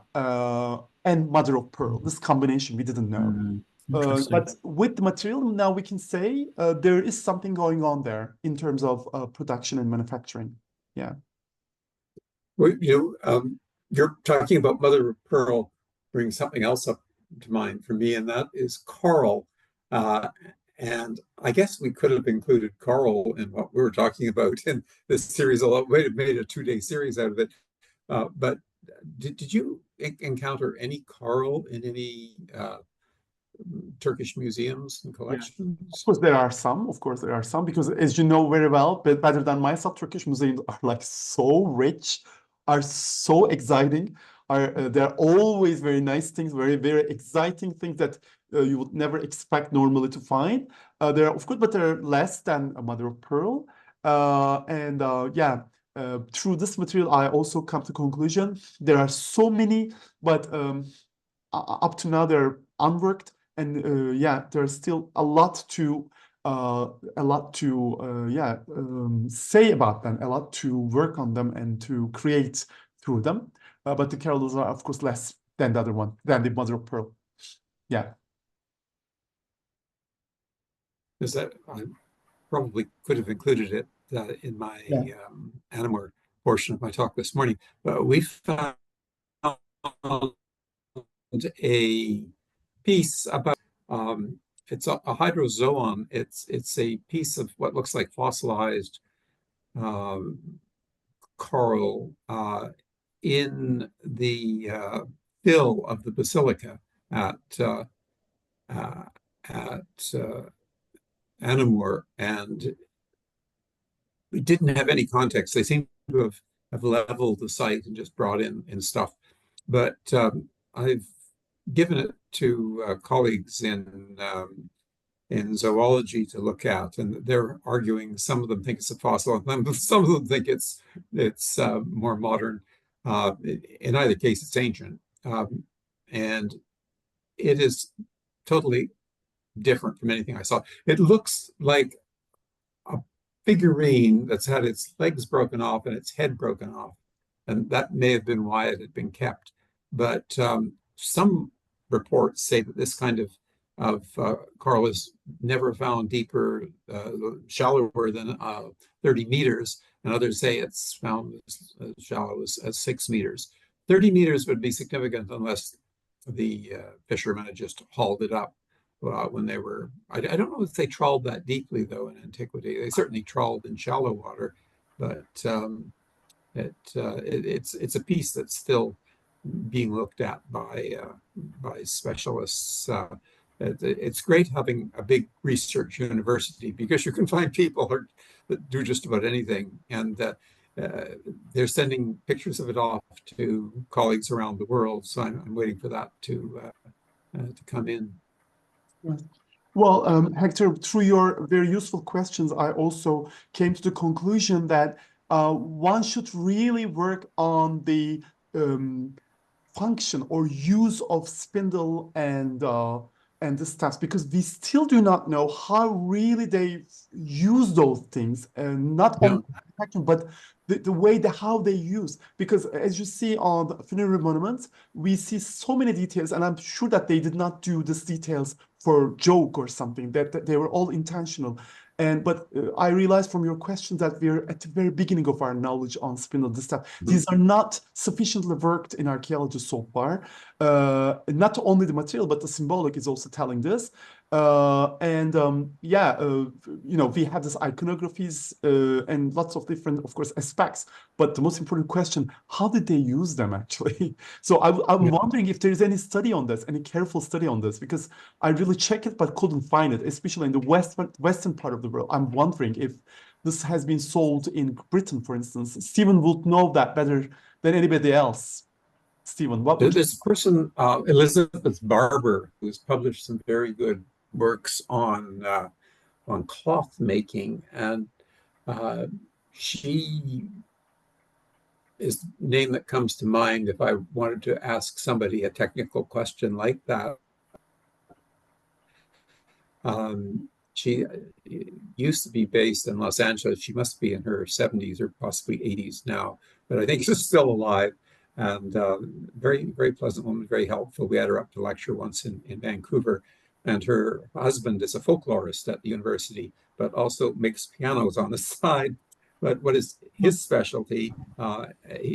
and Mother of Pearl, this combination we didn't know. Interesting. But with the material, now we can say there is something going on there in terms of production and manufacturing. Yeah. Well, you're talking about mother of pearl, brings something else up to mind for me, and that is coral. Uh, and I guess we could have included coral in what we were talking about in this series, although we have made a 2-day series out of it. But did you encounter any coral in any Turkish museums and Of collections? course, there are some. Of course, there are some because, as you know very well, but better than myself, Turkish museums are like so rich, are so exciting. They're always very nice things, very very exciting things that you would never expect normally to find. They're of course, but they're less than a mother of pearl. And yeah, through this material, I also come to conclusion there are so many, but up to now they're unworked, and yeah, there's still a lot to yeah say about them, a lot to work on them and to create through them. But the carols are of course less than the other one, than the mother of pearl. Yeah. Is that I probably could have included it in my Yeah. Animor portion of my talk this morning, but we found a piece about it's a hydrozoon. It's a piece of what looks like fossilized um, coral in the fill of the basilica at uh, at Anamur, and we didn't have any context. They seem to have leveled the site and just brought in stuff. But I've given it to colleagues in zoology to look at, and they're arguing. Some of them think it's a fossil, and some of them think it's more modern. In either case, it's ancient, and it is totally different from anything I saw. It looks like a figurine that's had its legs broken off and its head broken off. And that may have been why it had been kept. But some reports say that this kind of coral is never found deeper, shallower than 30 meters. And others say it's found as shallow as 6 meters. 30 meters would be significant unless the fishermen had just hauled it up when they were, I don't know if they trawled that deeply though in antiquity. They certainly trawled in shallow water, but it's a piece that's still being looked at by specialists. It's great having a big research university because you can find people that do just about anything, and they're sending pictures of it off to colleagues around the world. So I'm waiting for that to come in. Yes. Well, Hector, through your very useful questions, I also came to the conclusion that one should really work on the function or use of spindle and the staffs, because we still do not know how really they use those things, and not only protection, but the way how they use. Because as you see on the funerary monuments, we see so many details, and I'm sure that they did not do these details for joke or something, that they were all intentional. But I realized from your question that we're at the very beginning of our knowledge on spindle distaff. These are not sufficiently worked in archaeology so far. Not only the material, but the symbolic is also telling this. We have this iconographies and lots of different, of course, aspects. But the most important question, how did they use them actually? So I'm wondering if there is any study on this, any careful study on this, because I really checked it but couldn't find it, especially in the western part of the world. I'm wondering if this has been sold in Britain, for instance. Stephen would know that better than anybody else. Stephen, what would this person, Elizabeth Barber, who's published some very good works on cloth making, and she is the name that comes to mind if I wanted to ask somebody a technical question like that. She used to be based in Los Angeles. She must be in her 70s or possibly 80s now, but I think she's still alive, and very, very pleasant woman, very helpful. We had her up to lecture once in Vancouver, and her husband is a folklorist at the university, but also makes pianos on the side. But what is his specialty?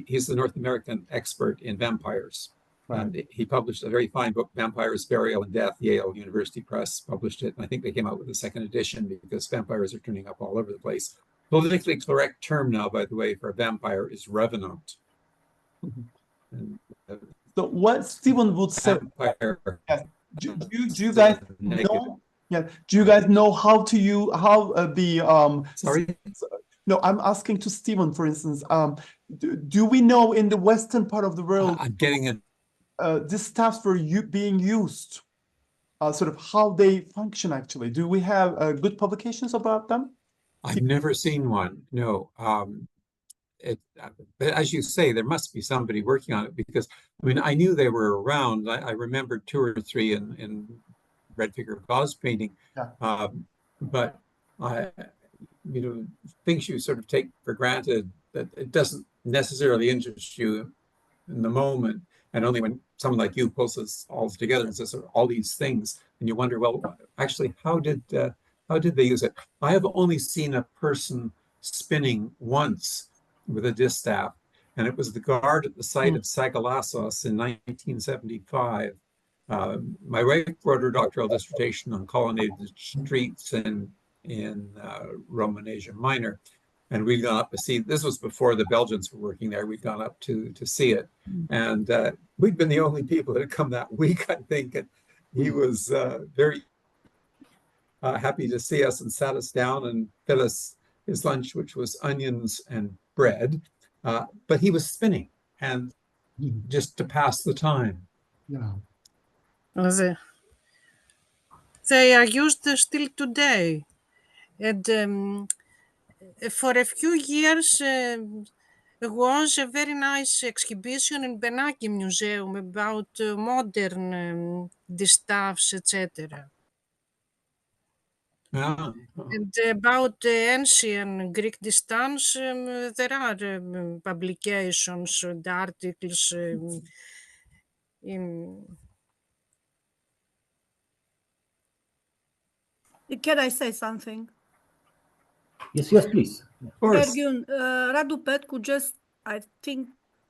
He's the North American expert in vampires. And he published a very fine book, Vampires, Burial, and Death. Yale University Press published it. And I think they came out with a second edition because vampires are turning up all over the place. Politically correct term now, by the way, for a vampire is revenant. And, so what Stephen would say, do you guys know? Yeah, do you guys know how to use Sorry? No, I'm asking to Stephen, for instance. Do we know in the western part of the world I'm getting it. These staffs were being used, sort of how they function actually? Do we have good publications about them? I've never seen one, no. But as you say, there must be somebody working on it, because I mean, I knew they were around. I remembered 2 or 3 in Red Figure Gauze painting, but things you sort of take for granted, that it doesn't necessarily interest you in the moment, and only when someone like you pulls this all together and says all these things, and you wonder, well, actually, how did they use it? I have only seen a person spinning once with a distaff, and it was the guard at the site of Sagalassos in 1975. My wife wrote her doctoral dissertation on colonnaded streets in Roman Asia Minor, and we'd gone up to see. This was before the Belgians were working there. We'd gone up to see it, and we'd been the only people that had come that week, I think. And he was very happy to see us and sat us down and fed us his lunch, which was onions and bread. But he was spinning, and just to pass the time. Yeah. They are used still today. And for a few years, there was a very nice exhibition in Benaki Museum about modern distaffs, etc. And about the ancient Greek distaffs, there are publications and articles Can I say something? Yes, please. Ergun, Radu Petcu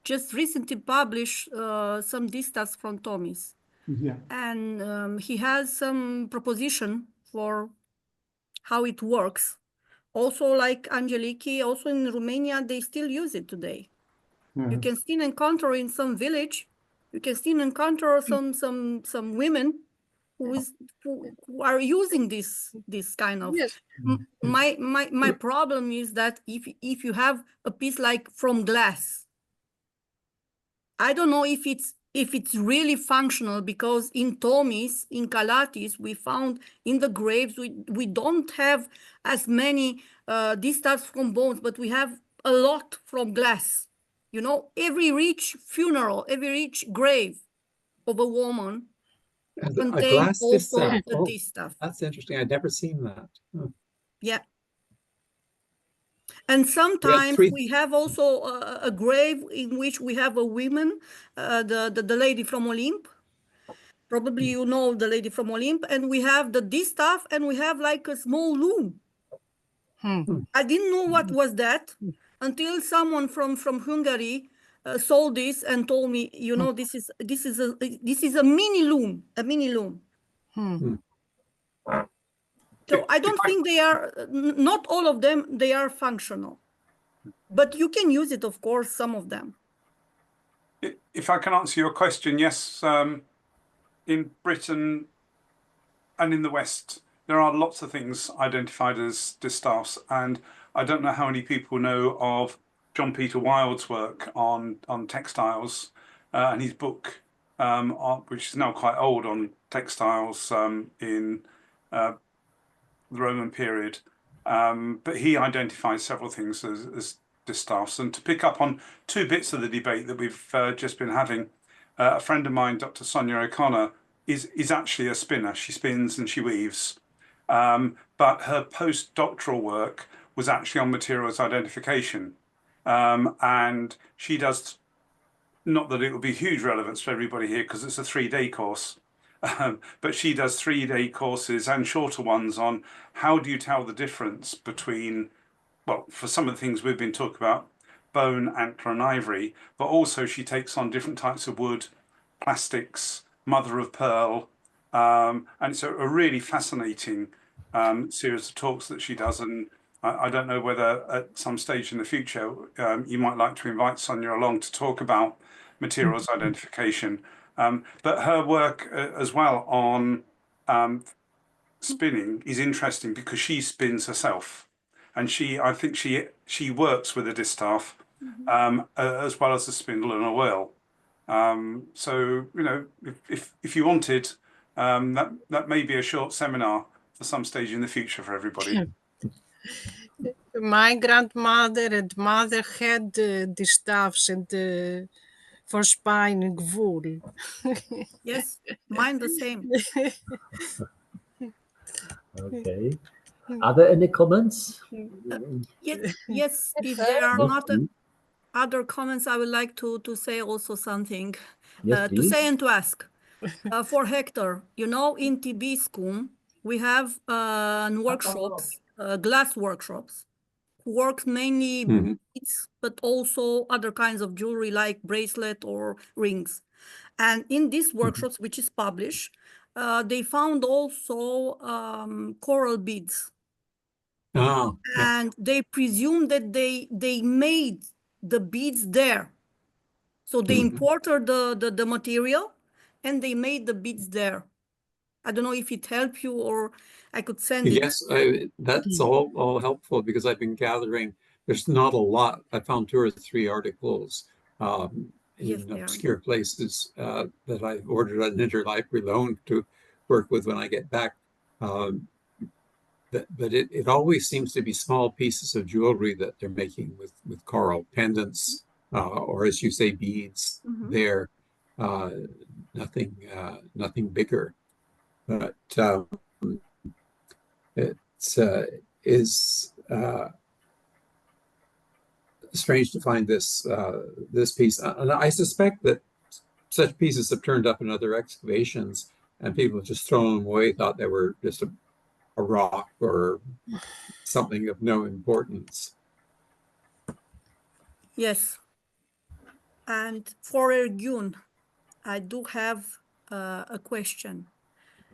just recently published some distaffs from Tomis. Yeah. And he has some proposition for how it works. Also, like Angeliki, also in Romania, they still use it today. You can still encounter in some village, you can still encounter some women who are using this kind of. Yes. My problem is that if you have a piece like from glass, I don't know if it's really functional, because in Tomis, in Calatis, we found in the graves we don't have as many distals from bones, but we have a lot from glass. You know, every rich funeral, every rich grave of a woman A contains glass also distaff. a Oh, distaff. that's interesting. I'd never seen that. Yeah. And sometimes we have also a grave in which we have a woman, the lady from Olymp. Probably you know the lady from Olymp. And we have the distaff, and we have like a small loom. I didn't know what was that until someone from Hungary saw this and told me, you know, this is a mini loom, So I don't think they are, not all of them, they are functional. But you can use it, of course, some of them. If I can answer your question, yes, in Britain and in the West, there are lots of things identified as distaffs, and I don't know how many people know of John Peter Wilde's work on textiles, and his book, which is now quite old, on textiles in the Roman period. But he identifies several things as distaffs. And to pick up on two bits of the debate that we've just been having, a friend of mine, Dr. Sonia O'Connor, is actually a spinner. She spins and she weaves. But her postdoctoral work was actually on materials identification. And she does, not that it will be huge relevance for everybody here because it's a 3-day course, but she does 3-day courses and shorter ones on how do you tell the difference between, well, for some of the things we've been talking about, bone, antler and ivory, but also she takes on different types of wood, plastics, mother of pearl, and it's a really fascinating series of talks that she does. And I don't know whether at some stage in the future you might like to invite Sonia along to talk about materials identification. But her work as well on spinning is interesting because she spins herself, and I think she works with a distaff as well as a spindle and a whirl. So you know, if you wanted, that may be a short seminar for some stage in the future for everybody. My grandmother and mother had distaffs and for spinning wool. Yes, mine the same. Okay. Are there any comments? Yes. If there are not other comments, I would like to say also something. Yes, to say and to ask. For Hector, you know, in Tibiscum, we have workshops, glass workshops, who work mainly beads, but also other kinds of jewelry like bracelet or rings. And in these workshops, which is published, they found also coral beads. Oh, yeah. And they presume that they made the beads there. So they imported the material and they made the beads there. I don't know if it helped you or I could send it. Yes, that's all helpful because I've been gathering. There's not a lot. I found 2 or 3 articles in obscure places that I ordered an interlibrary loan to work with when I get back. But it always seems to be small pieces of jewelry that they're making with coral pendants, or as you say, beads. There, nothing bigger. But it is strange to find this piece, and I suspect that such pieces have turned up in other excavations, and people have just thrown them away, thought they were just a rock or something of no importance. Yes. And for Ergun, I do have a question.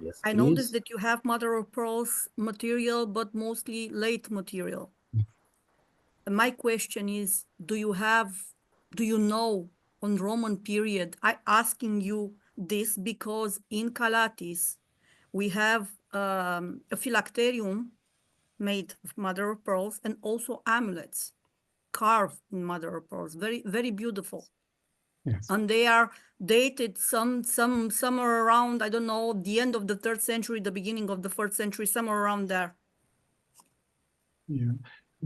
Yes, I noticed that you have mother of pearls material, but mostly late material. And my question is, do you have do you know on Roman period? I asking you this because in Calatis we have a phylacterium made of mother of pearls and also amulets carved in mother of pearls, very, very beautiful. Yes. And they are dated somewhere around, I don't know, the end of the 3rd century, the beginning of the 4th century, somewhere around there. Yeah.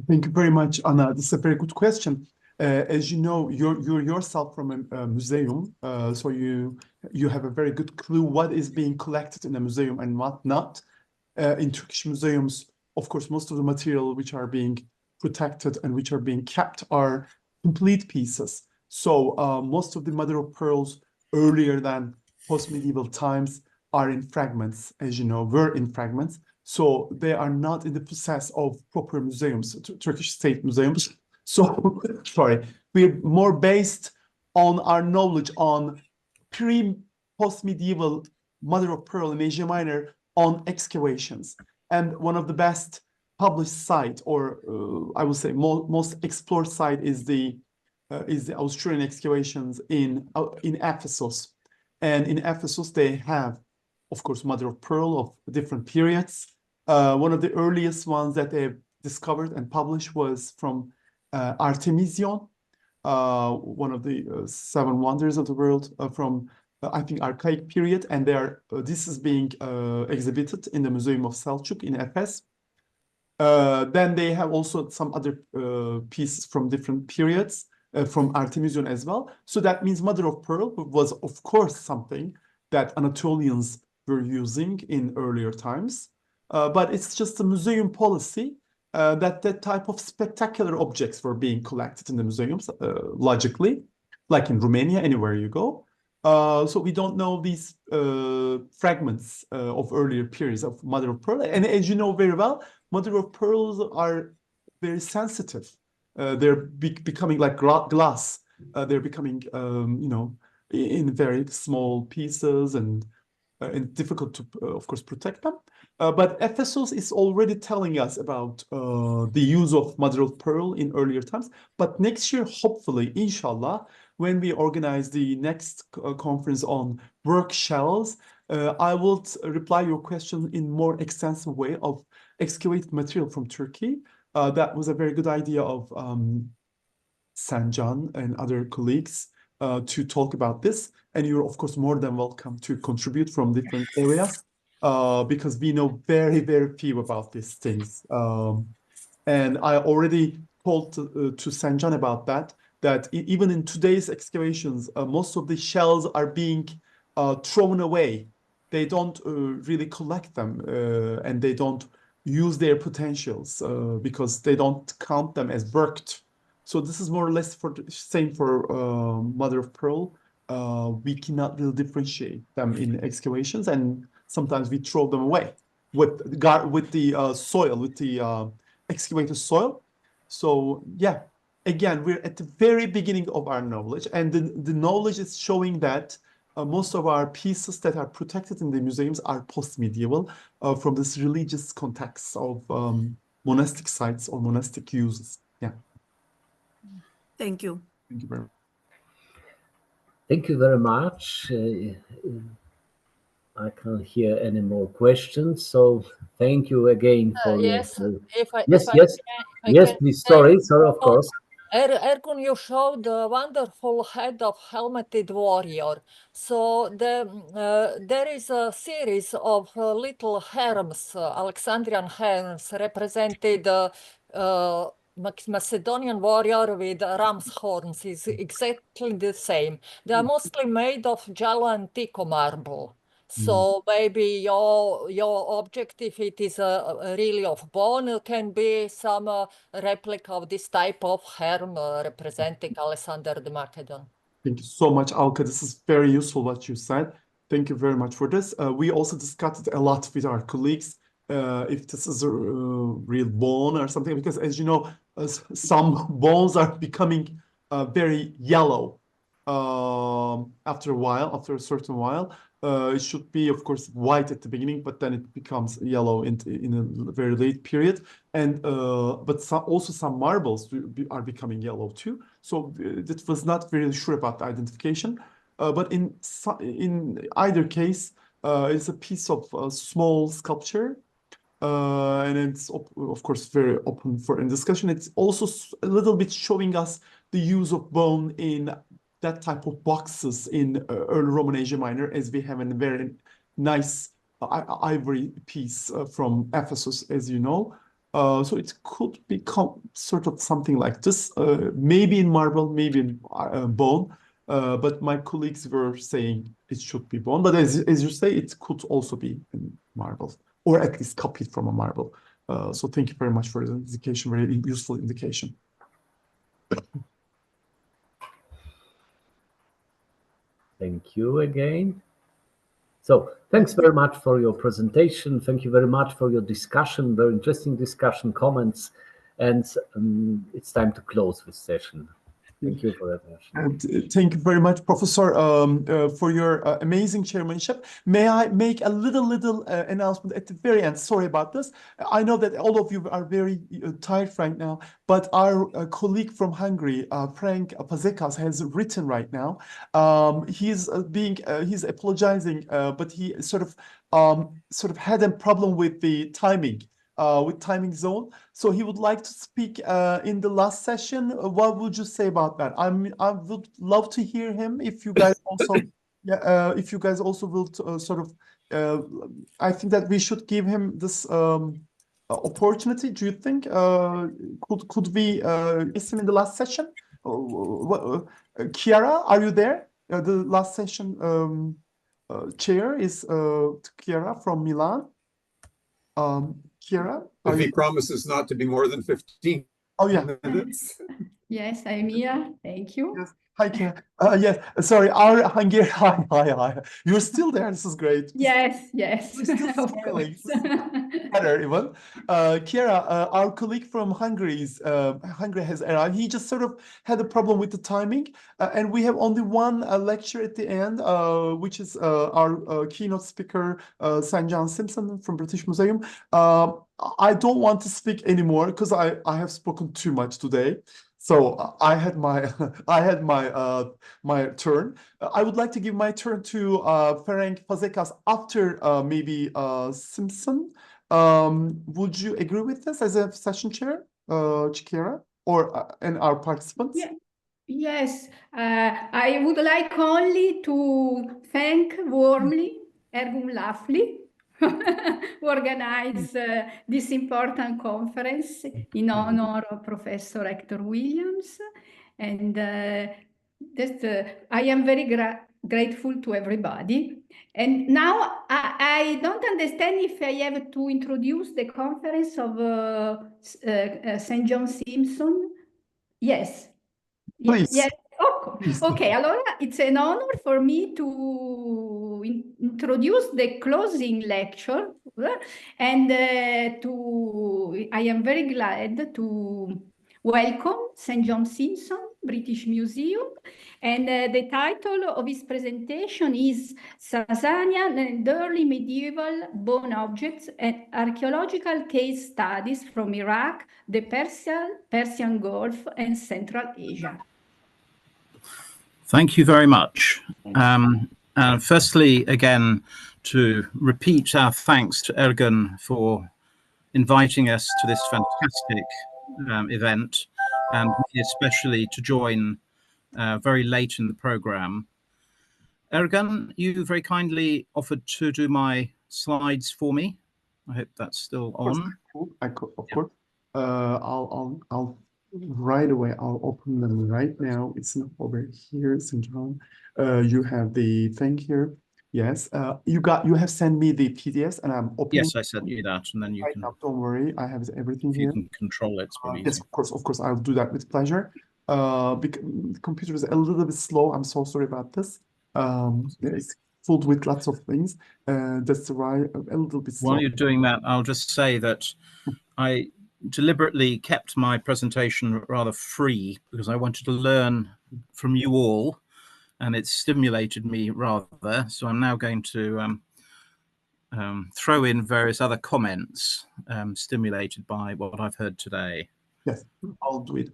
Thank you very much, Anna. This is a very good question. As you know, you're yourself from a museum, so you have a very good clue what is being collected in a museum and what not. In Turkish museums, of course, most of the material which are being protected and which are being kept are complete pieces. So most of the mother of pearls earlier than post-medieval times are in fragments, as you know, were in fragments. So they are not in the process of proper museums, Turkish state museums. So, sorry, we're more based on our knowledge on post-medieval mother of pearl in Asia Minor on excavations. And one of the best published site, or I would say most explored site, is the Australian excavations in Ephesus. And in Ephesus, they have, of course, mother of pearl of different periods. One of the earliest ones that they discovered and published was from Artemision, one of the 7 wonders of the world from I think archaic period, and this is being exhibited in the Museum of Selçuk in Efes. Then they have also some other pieces from different periods from Artemision as well. So that means mother of pearl was, of course, something that Anatolians were using in earlier times. But it's just a museum policy that type of spectacular objects were being collected in the museums, logically, like in Romania, anywhere you go. So we don't know these fragments of earlier periods of mother of pearl. And as you know very well, mother of pearls are very sensitive. They're becoming like glass. They're becoming, in very small pieces and difficult to, of course, protect them. But Ephesus is already telling us about the use of mother of pearl in earlier times. But next year, hopefully, inshallah, when we organize the next conference on work shells, I will reply your question in more extensive way of excavated material from Turkey. That was a very good idea of Sancan and other colleagues to talk about this. And you're, of course, more than welcome to contribute from different areas because we know very, very few about these things. And I already told to Sancan about that even in today's excavations, most of the shells are being thrown away. They don't really collect them and they don't use their potentials because they don't count them as worked. So this is more or less for same for mother of pearl. We cannot really differentiate them in excavations, and sometimes we throw them away with the soil, with the excavated soil. So yeah, again, we're at the very beginning of our knowledge, and the knowledge is showing that most of our pieces that are protected in the museums are post-medieval from this religious context of monastic sites or monastic uses. Yeah. Thank you. Thank you very much. Thank you very much. I can't hear any more questions, so thank you again for yes, your... if I Yes, can, yes, I yes, can please. say, Sorry, of course. Ergun, you showed the wonderful head of helmeted warrior. So there is a series of little herms, Alexandrian herms, represented Macedonian warrior with ram's horns is exactly the same. They are mostly made of Giallo Antico marble. So maybe your object, if it is really of bone, can be some replica of this type of herm representing Alexander the Macedon. Thank you so much, Alka. This is very useful what you said. Thank you very much for this. We also discussed it a lot with our colleagues if this is a real bone or something, because as you know, some bones are becoming very yellow. after a certain while. It should be, of course, white at the beginning, but then it becomes yellow in a very late period. And but also some marbles are becoming yellow too. So it was not very sure about the identification. But in either case, it's a piece of small sculpture. And it's of course very open for discussion. It's also a little bit showing us the use of bone in that type of boxes in early Roman Asia Minor, as we have a very nice ivory piece from Ephesus, as you know. So it could become sort of something like this, maybe in marble, maybe in bone. But my colleagues were saying it should be bone. But as you say, it could also be in marble, or at least copied from a marble. So thank you very much for the indication, very useful indication. Thank you again. So thanks very much for your presentation. Thank you very much for your discussion, very interesting discussion, comments. And it's time to close this session. Thank you for that. And thank you very much, Professor, for your amazing chairmanship. May I make a little announcement at the very end? Sorry about this. I know that all of you are very tired right now, but our colleague from Hungary, Frank Fazekas, has written right now. He's apologizing, but he sort of had a problem with the timing. With timing zone, so he would like to speak in the last session. What would you say about that? I would love to hear him. If you guys also, if you guys also will sort of, I think that we should give him this opportunity. Do you think could we listen in the last session? Chiara, are you there? The last session chair is Chiara from Milan. Chiara? If he promises not to be more than 15 minutes. Yes, I'm here. Thank you. Yes. Hi, Chiara. Yes, sorry, our Hungarian. Hi. You're still there. This is great. Yes. We're still Of smiling. course. Better even. Chiara, our colleague from Hungary has arrived. He just sort of had a problem with the timing, and we have only one lecture at the end, which is our keynote speaker, St. John Simpson from British Museum. I don't want to speak anymore because I have spoken too much today. So I had my my turn. I would like to give my turn to Ferenc Fazekas after maybe Simpson. Would you agree with this as a session chair, Chiara, or and our participants? Yeah. Yes, I would like only to thank warmly Ergun Lafley who organized this important conference in honor of Professor Hector Williams. And I am very grateful to everybody. And now I don't understand if I have to introduce the conference of St. John Simpson. Yes. Please. Yes. Okay, allora it's an honor for me to introduce the closing lecture, and I am very glad to welcome St. John Simpson, British Museum, and the title of his presentation is Sasanian and Early Medieval Bone Objects and Archaeological Case Studies from Iraq, the Persian Gulf, and Central Asia. Thank you very much. Firstly, again, to repeat our thanks to Ergun for inviting us to this fantastic event, and especially to join very late in the program. Ergun, you very kindly offered to do my slides for me. I hope that's still on. Of course. I'll right away. I'll open them right now. It's not over here, St. John. You have the thing here. Yes. You have sent me the PDFs, and I'm opening. Yes, I sent you that, and then you right can. Now, don't worry, I have everything here. You can control it. Yes, of course, I'll do that with pleasure. Because the computer is a little bit slow. I'm so sorry about this. It's filled with lots of things. That's why a little bit slow. While you're doing that, I'll just say that I deliberately kept my presentation rather free because I wanted to learn from you all and it's stimulated me rather. So I'm now going to throw in various other comments stimulated by what I've heard today. Yes, I'll do it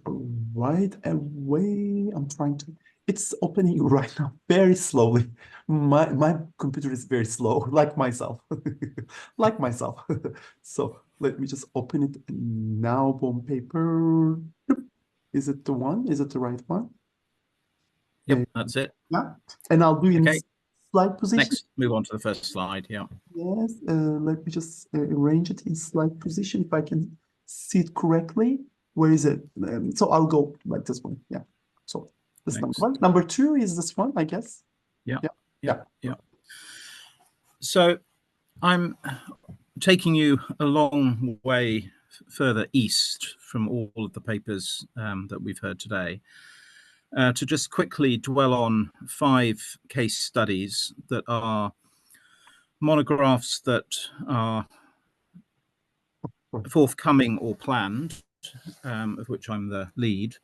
right away. I'm trying to. It's opening right now very slowly. My computer is very slow, like myself, like myself. So let me just open it now. Bond paper. Is it the one? Is it the right one? Yep, that's it. Yeah, and I'll do in Okay. slide position. Next, move on to the first slide. Yeah. Yes, let me just arrange it in slide position if I can see it correctly. Where is it? So I'll go like this one. Yeah. So this number Next. one. Number two is this one, I guess. Yeah. Yeah. Yeah. Yeah. So I'm taking you a long way further east from all of the papers that we've heard today to just quickly dwell on 5 case studies that are monographs that are forthcoming or planned, of which I'm the lead.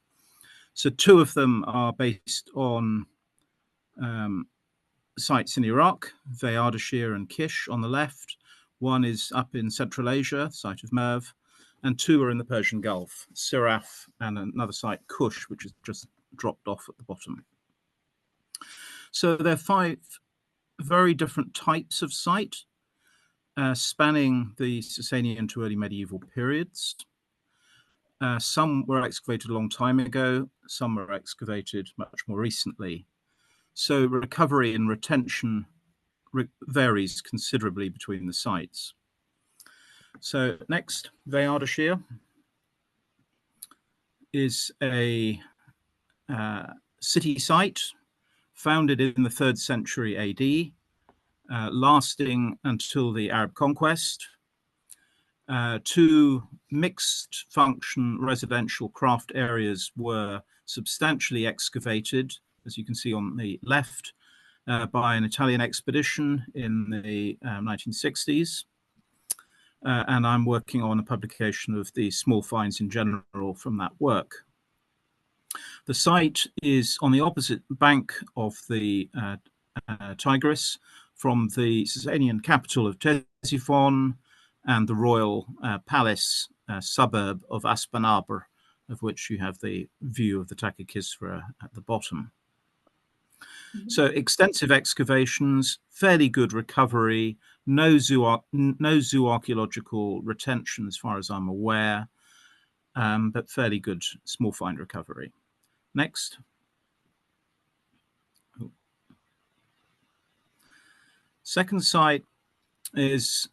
So 2 of them are based on sites in Iraq, Veyardashir and Kish on the left. One is up in Central Asia, site of Merv, and 2 are in the Persian Gulf, Siraf and another site, Kush, which is just dropped off at the bottom. So there are 5 very different types of site, spanning the Sasanian to early medieval periods. Some were excavated a long time ago, some were excavated much more recently. So recovery and retention varies considerably between the sites. So next, Veyardashir is a city site founded in the 3rd century AD, lasting until the Arab conquest. 2 mixed function residential craft areas were substantially excavated, as you can see on the left, by an Italian expedition in the 1960s. And I'm working on a publication of the small finds in general from that work. The site is on the opposite bank of the Tigris from the Sasanian capital of Ctesiphon and the royal palace suburb of Aspanabr, of which you have the view of the Takakisra at the bottom. So extensive excavations, fairly good recovery, no zoo archaeological retention as far as I'm aware, but fairly good small find recovery. Next. Second site is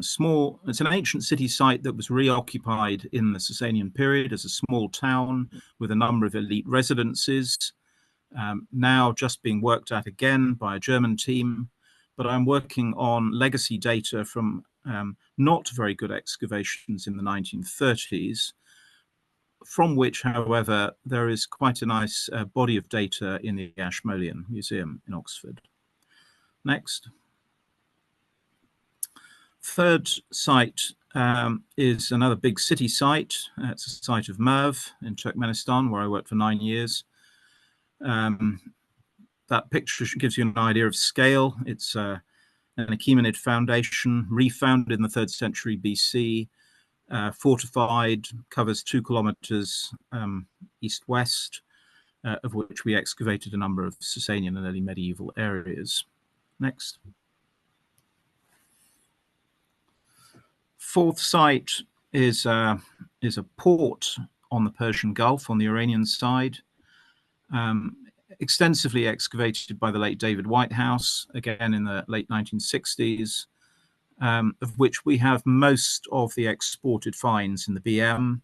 small. It's an ancient city site that was reoccupied in the Sasanian period as a small town with a number of elite residences. Now just being worked at again by a German team, but I'm working on legacy data from not very good excavations in the 1930s, from which, however, there is quite a nice body of data in the Ashmolean Museum in Oxford. Next. Third site is another big city site. It's a site of Merv in Turkmenistan, where I worked for 9 years. That picture gives you an idea of scale. It's an Achaemenid foundation, refounded in the 3rd century BC, fortified, covers 2 kilometers east-west, of which we excavated a number of Sasanian and early medieval areas. Next. Fourth site is a port on the Persian Gulf on the Iranian side, extensively excavated by the late David Whitehouse, again in the late 1960s, of which we have most of the exported finds in the BM,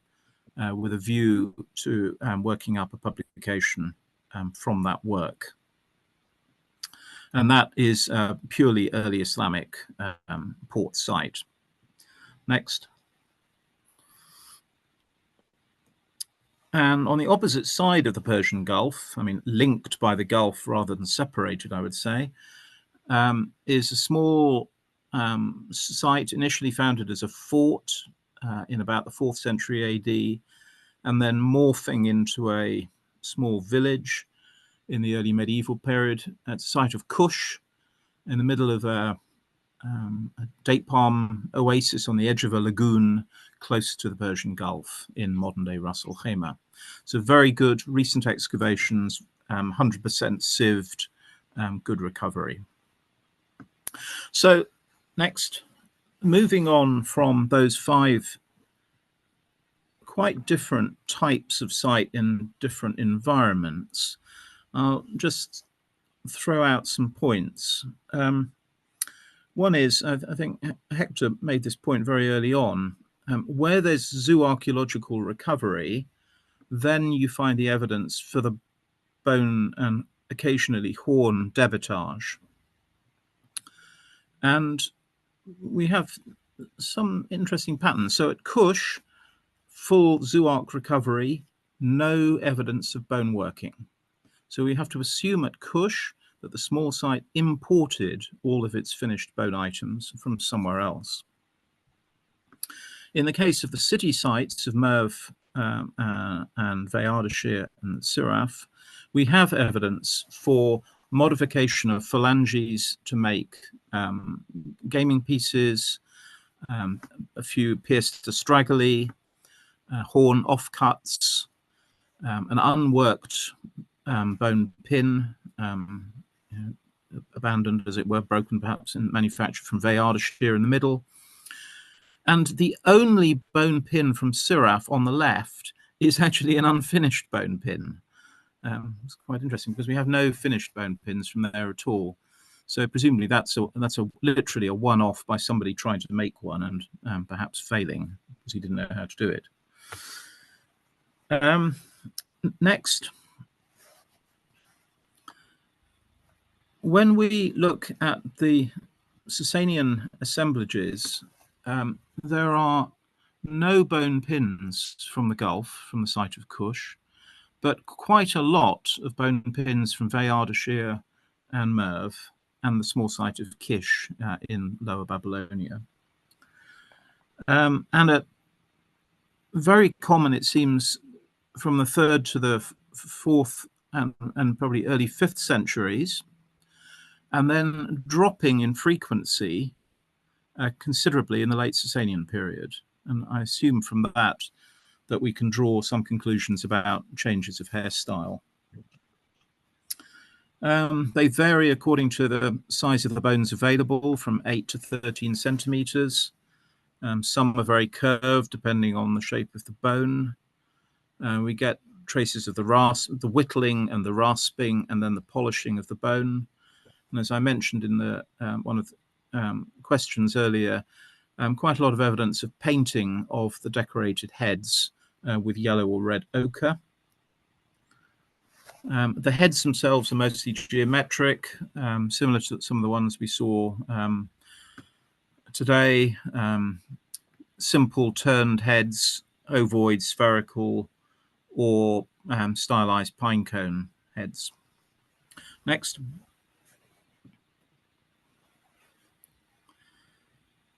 with a view to working up a publication from that work. And that is a purely early Islamic port site. Next. And on the opposite side of the Persian Gulf, I mean, linked by the Gulf rather than separated, I would say, is a small site initially founded as a fort in about the 4th century AD, and then morphing into a small village in the early medieval period at the site of Kush, in the middle of a date palm oasis on the edge of a lagoon close to the Persian Gulf in modern-day Ras Al Khaimah. So very good recent excavations, 100% sieved, good recovery. So next, moving on from those 5 quite different types of site in different environments, I'll just throw out some points. One is, I think Hector made this point very early on, where there's zooarchaeological recovery, then you find the evidence for the bone and occasionally horn debitage. And we have some interesting patterns. So at Kush, full zooarch recovery, no evidence of bone working. So we have to assume at Kush that the small site imported all of its finished bone items from somewhere else. In the case of the city sites of Merv and Veyardashir and Siraf, we have evidence for modification of phalanges to make gaming pieces, a few pierced astragali, horn offcuts, an unworked bone pin, abandoned as it were, broken perhaps in manufacture from Veyardashir in the middle. And the only bone pin from Siraf on the left is actually an unfinished bone pin. It's quite interesting because we have no finished bone pins from there at all. So presumably that's literally a one-off by somebody trying to make one and perhaps failing because he didn't know how to do it. Next, when we look at the Sasanian assemblages, there are no bone pins from the Gulf, from the site of Kush, but quite a lot of bone pins from Veyardashir and Merv and the small site of Kish in Lower Babylonia. And very common, it seems, from the 3rd to the 4th and probably early 5th centuries, and then dropping in frequency considerably in the late Sasanian period. And I assume from that we can draw some conclusions about changes of hairstyle. They vary according to the size of the bones available, from 8 to 13 centimeters. Some are very curved depending on the shape of the bone. We get traces of the whittling and the rasping and then the polishing of the bone. And as I mentioned in the one of the questions earlier, quite a lot of evidence of painting of the decorated heads with yellow or red ochre. The heads themselves are mostly geometric, similar to some of the ones we saw today. Simple turned heads, ovoid, spherical, or stylized pinecone heads. Next.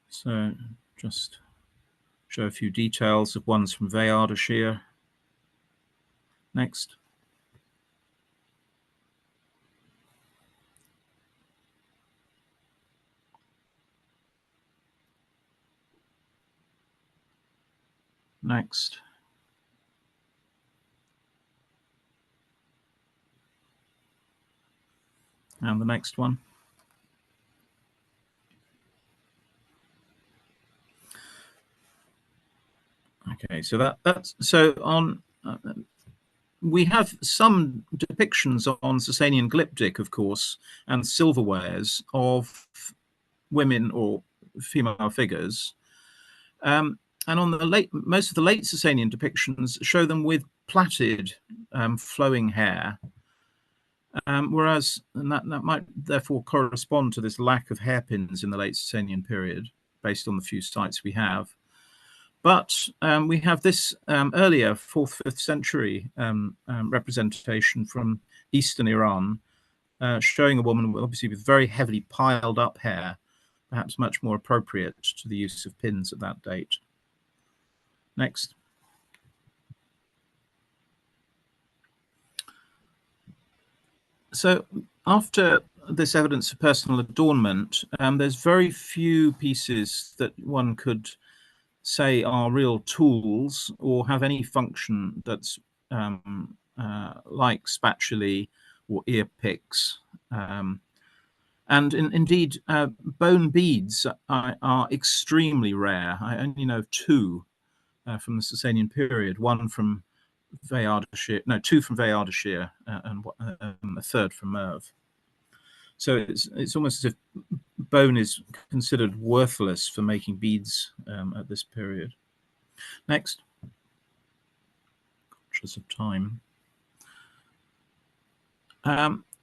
So just show a few details of ones from Veyardashir. Next. Next. And the next one. Okay, so that's so on. We have some depictions on Sasanian glyptic, of course, and silverwares of women or female figures. And on the most of the late Sasanian depictions show them with plaited, flowing hair. Whereas, and that might therefore correspond to this lack of hairpins in the late Sasanian period, based on the few sites we have. But we have this earlier 4th, 5th century representation from Eastern Iran, showing a woman obviously with very heavily piled up hair, perhaps much more appropriate to the use of pins at that date. Next. So after this evidence of personal adornment, there's very few pieces that one could say are real tools or have any function that's like spatulae or ear picks. And indeed, bone beads are extremely rare. I only know of two from the Sasanian period, one from Veyardashir, no, two from Veyardashir, and a third from Merv. So it's almost as if bone is considered worthless for making beads at this period. Next. Conscious of time.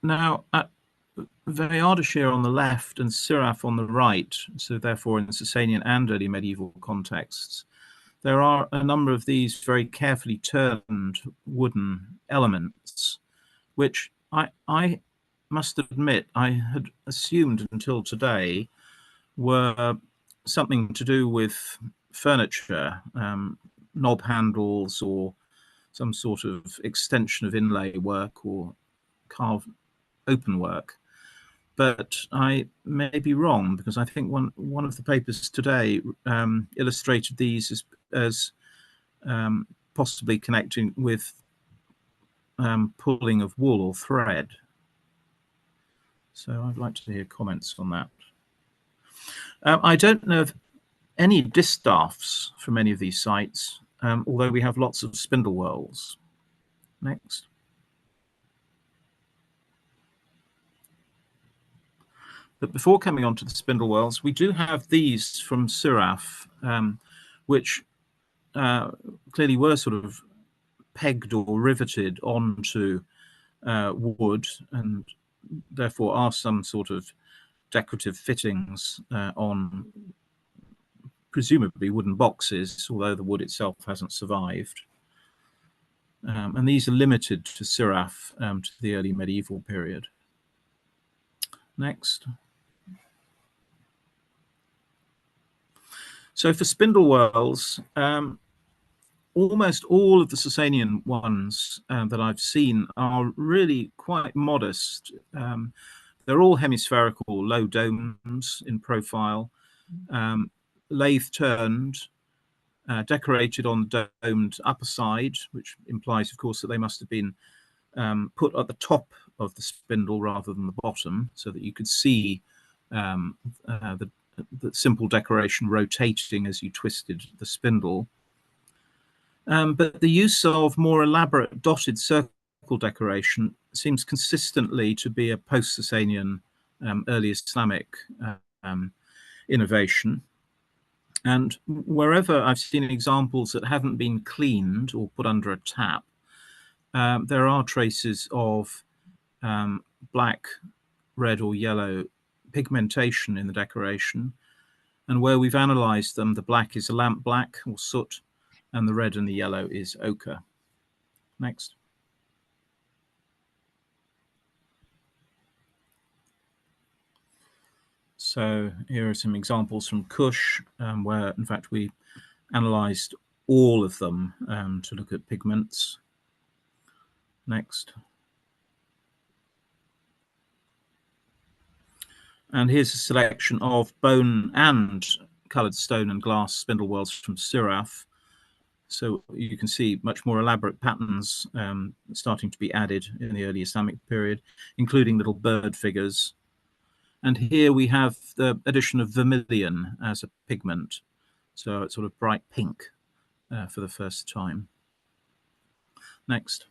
Now, at Veyardashir on the left and Siraf on the right, so therefore in the Sasanian and early medieval contexts, there are a number of these very carefully turned wooden elements, which I must admit I had assumed until today were something to do with furniture, knob handles or some sort of extension of inlay work or carved open work. But I may be wrong, because I think one of the papers today illustrated these as possibly connecting with pulling of wool or thread. So I'd like to hear comments on that. I don't know of any distaffs from any of these sites, although we have lots of spindle whorls. Next. But before coming on to the spindle whorls, we do have these from Siraf, which clearly were sort of pegged or riveted onto wood, and therefore are some sort of decorative fittings on presumably wooden boxes, although the wood itself hasn't survived. And these are limited to Siraf, to the early medieval period. Next. So for spindle whorls, almost all of the Sasanian ones that I've seen are really quite modest. They're all hemispherical, low domes in profile, lathe turned, decorated on the domed upper side, which implies, of course, that they must have been put at the top of the spindle rather than the bottom, so that you could see the simple decoration rotating as you twisted the spindle. But the use of more elaborate dotted circle decoration seems consistently to be a post-Sasanian early Islamic innovation. And wherever I've seen examples that haven't been cleaned or put under a tap, there are traces of black, red or yellow pigmentation in the decoration. And where we've analysed them, the black is lamp black or soot, and the red and the yellow is ochre. Next. So here are some examples from Kush, where in fact we analysed all of them to look at pigments. Next. And here's a selection of bone and coloured stone and glass spindle whorls from Siraf. So you can see much more elaborate patterns starting to be added in the early Islamic period, including little bird figures. And here we have the addition of vermilion as a pigment. So it's sort of bright pink for the first time. Next.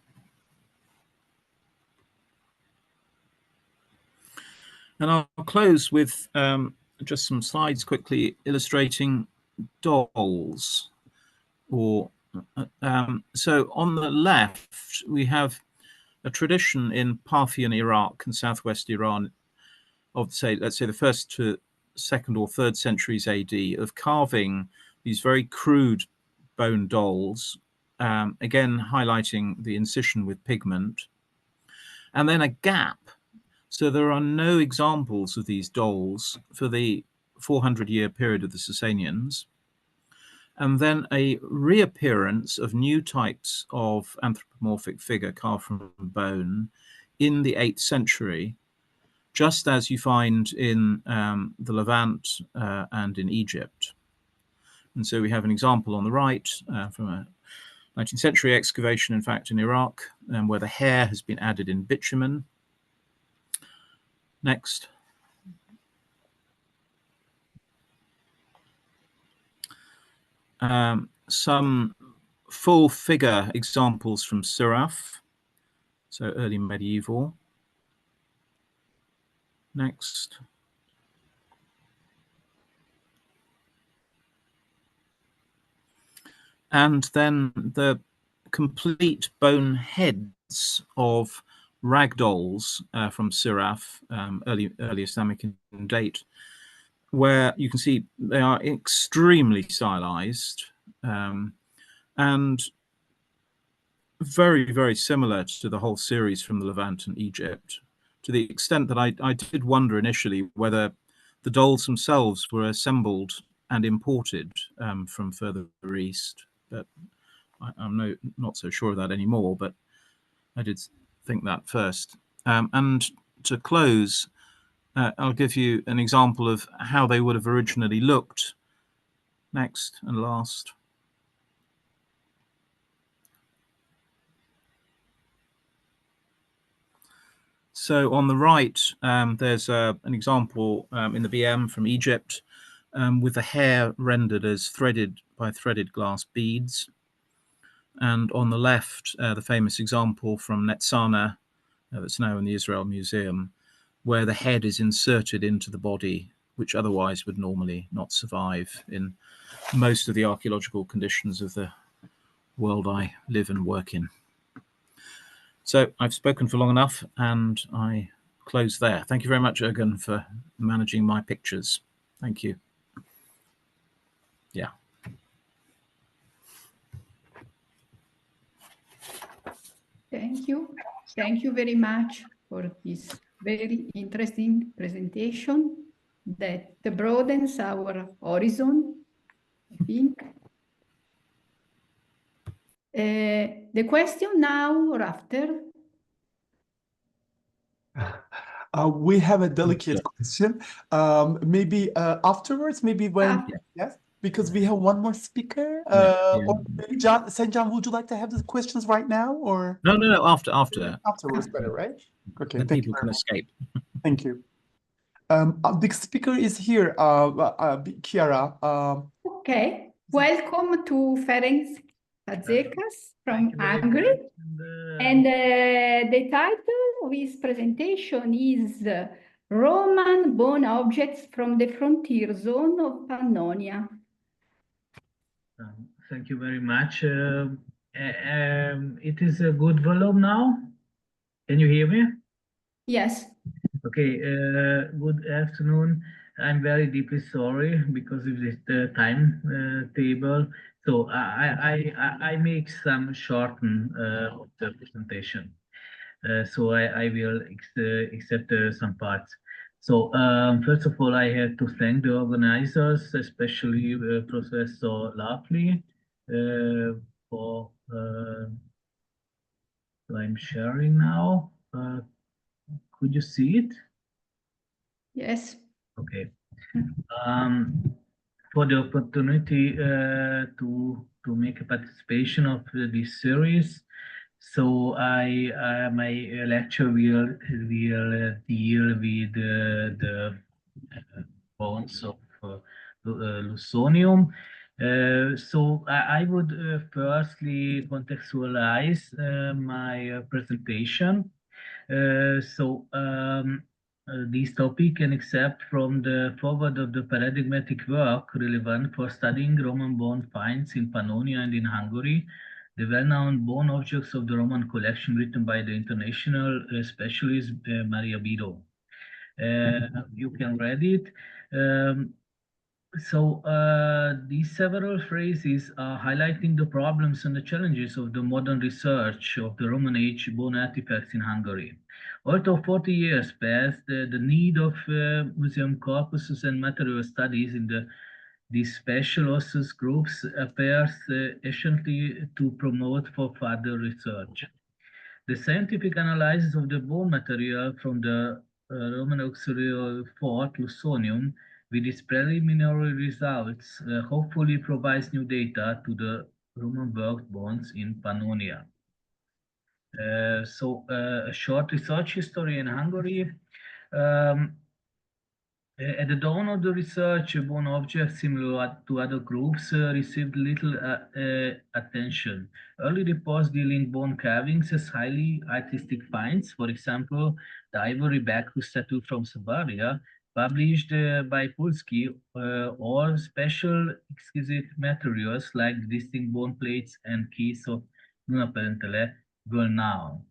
And I'll close with just some slides quickly illustrating dolls. Or so on the left, we have a tradition in Parthian Iraq and southwest Iran of, let's say the 1st to 2nd or 3rd centuries AD of carving these very crude bone dolls, again highlighting the incision with pigment, and then a gap. So there are no examples of these dolls for the 400-year period of the Sasanians. And then a reappearance of new types of anthropomorphic figure carved from bone in the 8th century, just as you find in the Levant and in Egypt. And so we have an example on the right from a 19th century excavation, in fact, in Iraq, where the hair has been added in bitumen. Next. Some full figure examples from Siraf, so early medieval. Next. And then the complete bone heads of ragdolls from Siraf, early Islamic in date, where you can see they are extremely stylized and very, very similar to the whole series from the Levant and Egypt, to the extent that I did wonder initially whether the dolls themselves were assembled and imported from further east. But I'm not so sure of that anymore, but I did think that first. And to close, I'll give you an example of how they would have originally looked. Next and last. So on the right, there's an example in the BM from Egypt with the hair rendered as threaded glass beads. And on the left, the famous example from Netsana, that's now in the Israel Museum, where the head is inserted into the body, which otherwise would normally not survive in most of the archaeological conditions of the world I live and work in. So I've spoken for long enough, and I close there. Thank you very much, Ergun, for managing my pictures. Thank you. Yeah. Thank you. Thank you very much for this very interesting presentation that broadens our horizon, I think. The question now or after? We have a delicate question. Maybe afterwards, maybe when, yes, because we have one more speaker. Or maybe St. John, would you like to have the questions right now, or? No, after. Afterwards, better, right? Okay, then people can escape. Thank you. The speaker is here, Chiara. Okay, welcome to Ferenc Fazekas from Hungary. And the title of his presentation is Roman Bone Objects from the Frontier Zone of Pannonia. Thank you very much. It is a good volume now. Can you hear me? Yes. Okay, good afternoon. I'm very deeply sorry because of this time table. So I make some shorten of the presentation. So I will accept some parts. So first of all, I have to thank the organizers, especially Professor Lovely, for I'm sharing now. Could you see it? Yes. Okay. For the opportunity to make a participation of this series. So my lecture will deal with the bones of Lusonium. So I would firstly contextualize my presentation. This topic can accept from the forward of the paradigmatic work relevant for studying Roman bone finds in Pannonia and in Hungary, the well-known bone objects of the Roman collection written by the international specialist Maria Bido. You can read it. These several phrases are highlighting the problems and the challenges of the modern research of the Roman age bone artifacts in Hungary. Although 40 years passed, the need of museum corpuses and material studies in these special osseous groups appears essentially to promote for further research. The scientific analysis of the bone material from the Roman auxiliary fort Lusonium with its preliminary results hopefully provides new data to the Roman worked bones in Pannonia. A short research history in Hungary. At the dawn of the research, bone objects similar to other groups received little attention. Early reports dealing bone carvings as highly artistic finds, for example, the ivory Bacchus statue from Savaria, published by Pulski, or special exquisite materials like distinct bone plates and keys of Nunapentele were known.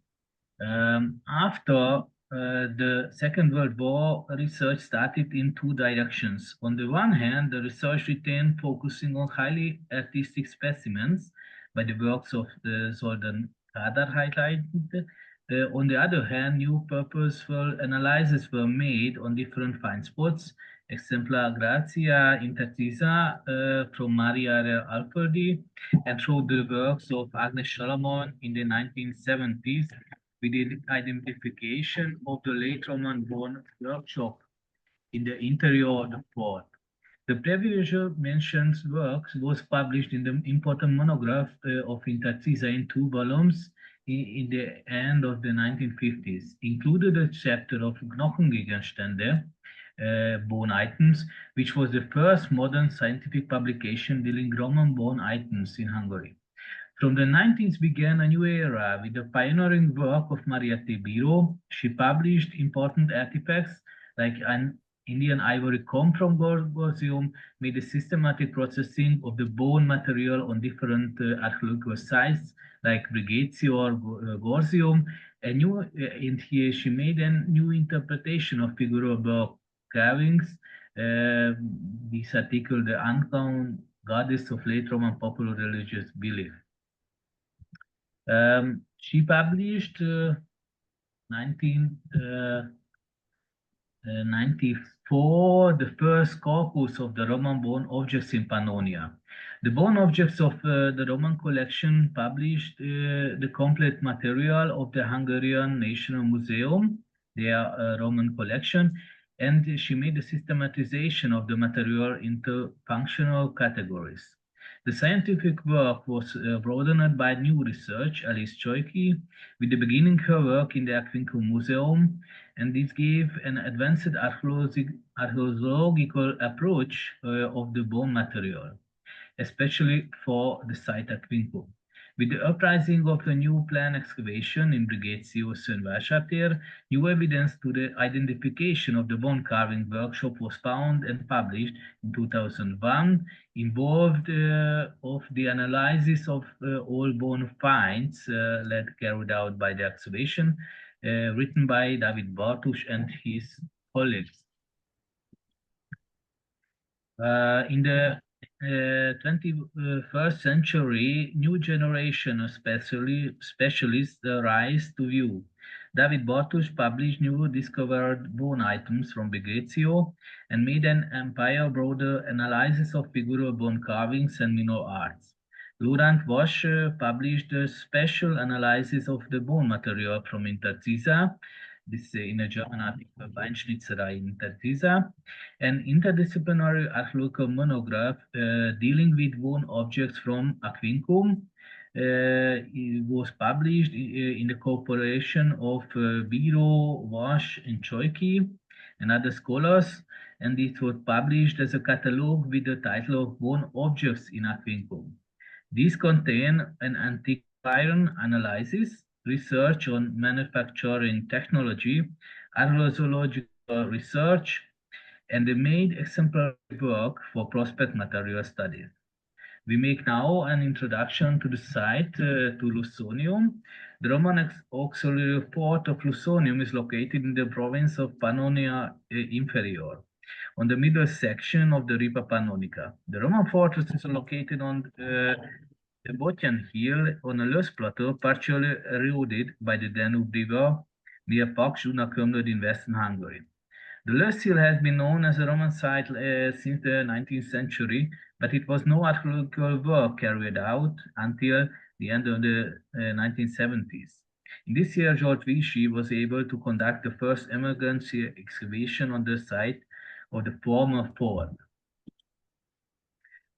After the Second World War, research started in two directions. On the one hand, the research retained focusing on highly artistic specimens by the works of the Zoltan Kadar highlighted. On the other hand, new purposeful analyses were made on different find spots. Exemplar Grazia Intertisa from Maria Alferdi, and through the works of Agnes Salomon in the 1970s, with the identification of the late Roman bone workshop in the interior of the fort. The previously mentioned work was published in the important monograph of Intertisa in 2 volumes in the end of the 1950s, included a chapter of Knochengegenstände, bone items, which was the first modern scientific publication dealing Roman bone items in Hungary. From the 19th began a new era with the pioneering work of Mariette Biro. She published important artifacts like an Indian ivory comb from Gorzium, made a systematic processing of the bone material on different archaeological sites like Brigatio or Gorzium. And here she made a new interpretation of figurable carvings. This article, The Uncrowned Goddess of Late Roman Popular Religious Belief. She published 1994 the first corpus of the Roman bone objects in Pannonia. The bone objects of the Roman collection published the complete material of the Hungarian National Museum, their Roman collection, and she made a systematization of the material into functional categories. The scientific work was broadened by new research, Alice Choiki, with the beginning her work in the Aquincum Museum, and this gave an advanced archaeological approach of the bone material, especially for the site Aquincum. With the uprising of a new planned excavation in Brigatius and Valsatér, new evidence to the identification of the bone carving workshop was found and published in 2001, involved of the analysis of all bone finds carried out by the excavation, written by David Bartusz and his colleagues. In the 21st century, new generation of specialists rise to view. David Bartusz published new discovered bone items from Brigatio and made an empire broader analysis of figural bone carvings and minor arts. Laurent Wasch published a special analysis of the bone material from Intertisa. This in a German article, Beinschnitzerei in Intertisa, an interdisciplinary archaeological monograph dealing with bone objects from Aquincum. It was published in the cooperation of Biro, Wasch, and Choiki, and other scholars, and it was published as a catalogue with the title of Bone Objects in Aquincum. These contain an antique iron analysis, research on manufacturing technology, archaeological research, and the main exemplary work for prospect material studies. We make now an introduction to the site, to Lusonium. The Roman auxiliary fort of Lusonium is located in the province of Pannonia Inferior, on the middle section of the Ripa Pannonica. The Roman fortress is located on the Botyan Hill on a loess plateau, partially eroded by the Danube River near Paks-Dunakömlöd in western Hungary. The loess hill has been known as a Roman site since the 19th century, but it was no archaeological work carried out until the end of the 1970s. In this year, George Vichy was able to conduct the first emergency excavation on the site of the former fort.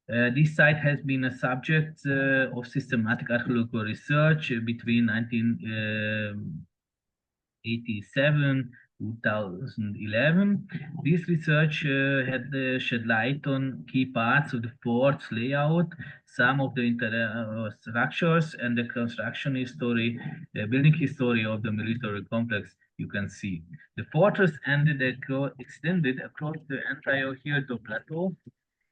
This site has been a subject of systematic archaeological research between 1987 2011. This research had shed light on key parts of the fort's layout, some of the structures, and the construction history, the building history of the military complex. You can see the fortress extended across the entire Hilltop Plateau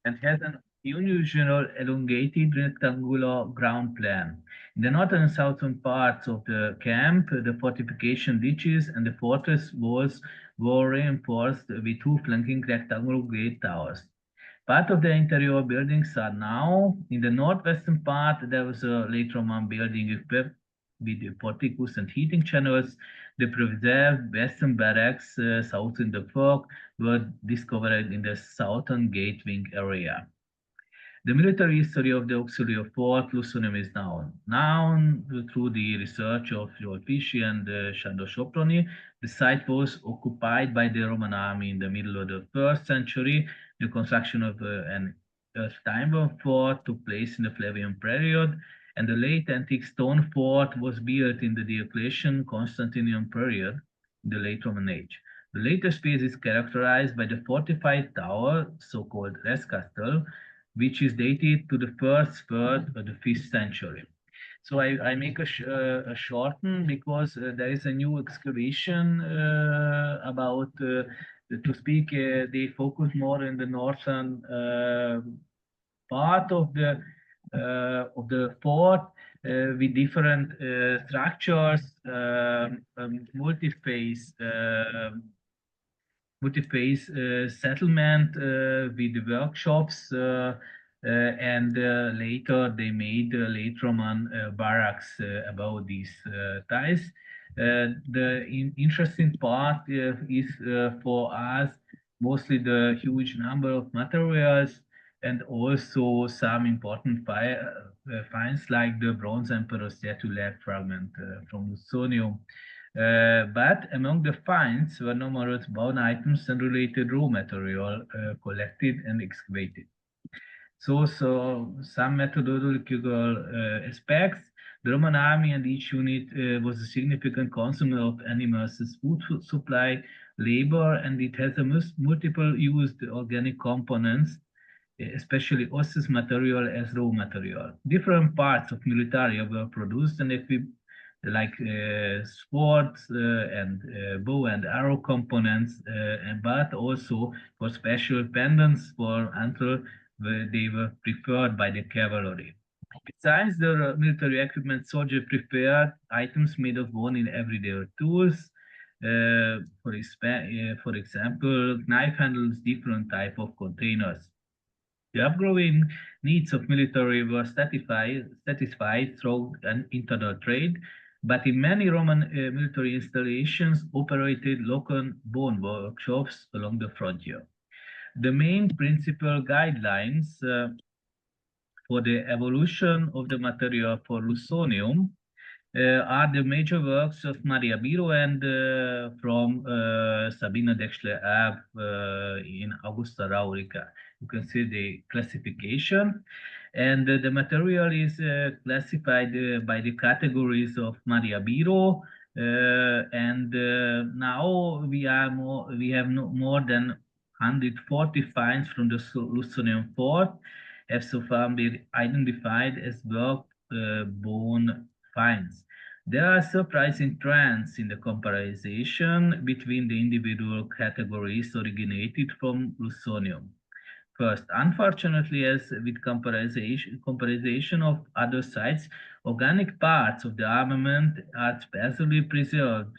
and has an unusual elongated rectangular ground plan. In the northern and southern parts of the camp, the fortification ditches and the fortress walls were reinforced with two flanking rectangular gate towers. Part of the interior buildings are now in the northwestern part. There was a late Roman building equipped with the porticos and heating channels. The preserved western barracks south in the fork were discovered in the southern gate wing area. The military history of the auxiliary fort Lusonium is known through the research of George Vichy and Sandor Soproni. The site was occupied by the Roman army in the middle of the 1st century. The construction of an earth-timber fort took place in the Flavian period, and the late antique stone fort was built in the Diocletian-Constantinian period, in the late Roman age. The latest phase is characterized by the fortified tower, so-called Res Castle, which is dated to the 1st third of the 5th century. So I make a shorten because there is a new excavation about, to speak, they focus more in the northern part of the fort with different structures, multi-phase settlement with the workshops, and later they made late Roman barracks above these ties. The interesting part is for us mostly the huge number of materials and also some important finds like the Bronze Emperor statue lab fragment from Lusonium. But among the finds were numerous bone items and related raw material collected and excavated. So some methodological aspects. The Roman army and each unit was a significant consumer of animals' food supply, labor, and it has a multiple used organic components, especially osseous material as raw material. Different parts of military were produced and equipped, like swords and bow and arrow components, but also for special pendants for antler, they were preferred by the cavalry. Besides the military equipment, soldiers preferred items made of bone in everyday tools. For example, knife handles, different type of containers. The upgrowing needs of military were satisfied through an internal trade, but in many Roman military installations operated local bone workshops along the frontier. The main principal guidelines for the evolution of the material for Lusonium are the major works of Maria Biro and from Sabina Dexler-Ab in Augusta Raurica. You can see the classification, and the material is classified by the categories of Maria Biro, and now we have more than 140 finds from the Lusonium fort have so far been identified as work bone finds. There are surprising trends in the comparison between the individual categories originated from Lusonium. First, unfortunately, as with comparison of other sites, organic parts of the armament are sparsely preserved.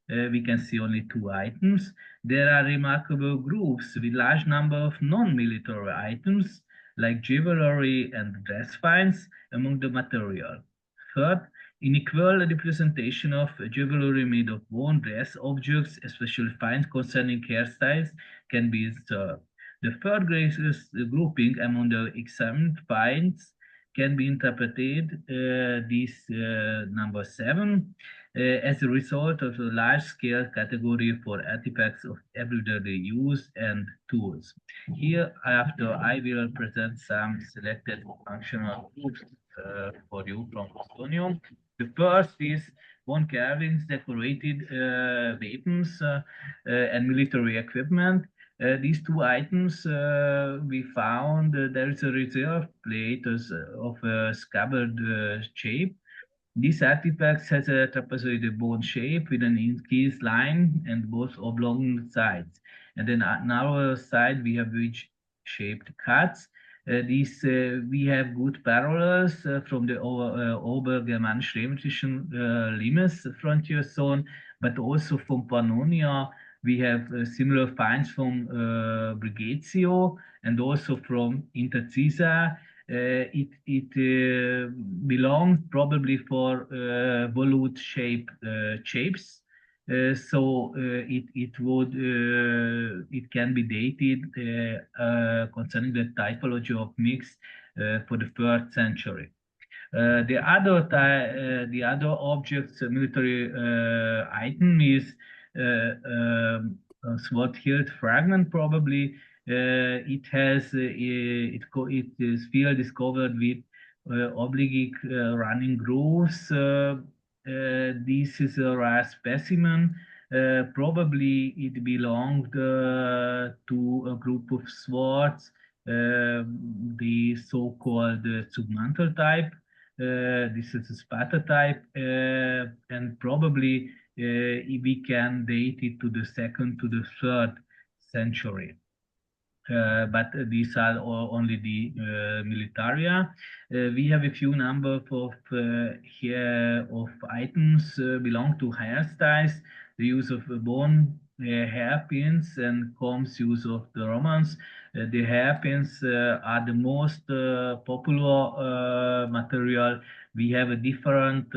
We can see only 2 items. There are remarkable groups with large number of non-military items like jewelry and dress finds among the material. Third, unequal representation of jewelry made of bone, dress objects, especially finds concerning hairstyles, can be observed. The third greatest grouping among the examined finds can be interpreted this number 7. as a result of a large-scale category for artifacts of everyday use and tools. Here, after I will present some selected functional groups for you from Estonium. The first is bone carvings, decorated weapons, and military equipment. These two items we found there is a reserve plate of a scabbard shape. This artifact has a trapezoidal bone shape with an increased line and both oblong sides. And then on our side, we have wedge-shaped cuts. We have good parallels from the Obergermanisch Rhämatischen Limes frontier zone, but also from Pannonia. We have similar finds from Brigatio and also from Intercisa. It belongs probably for volute shapes. It can be dated concerning the typology of mix for the 3rd century. The other objects, military item is a sword-hilt fragment probably. It is field discovered with oblique running grooves. This is a rare specimen. Probably it belonged to a group of swords, the so-called submantle type. This is a Sparta type, and probably we can date it to the 2nd to the 3rd century. But these are only the militaria. We have a few number of here of items belong to hairstyles, the use of bone hairpins and combs use of the Romans. The hairpins are the most popular material. We have a different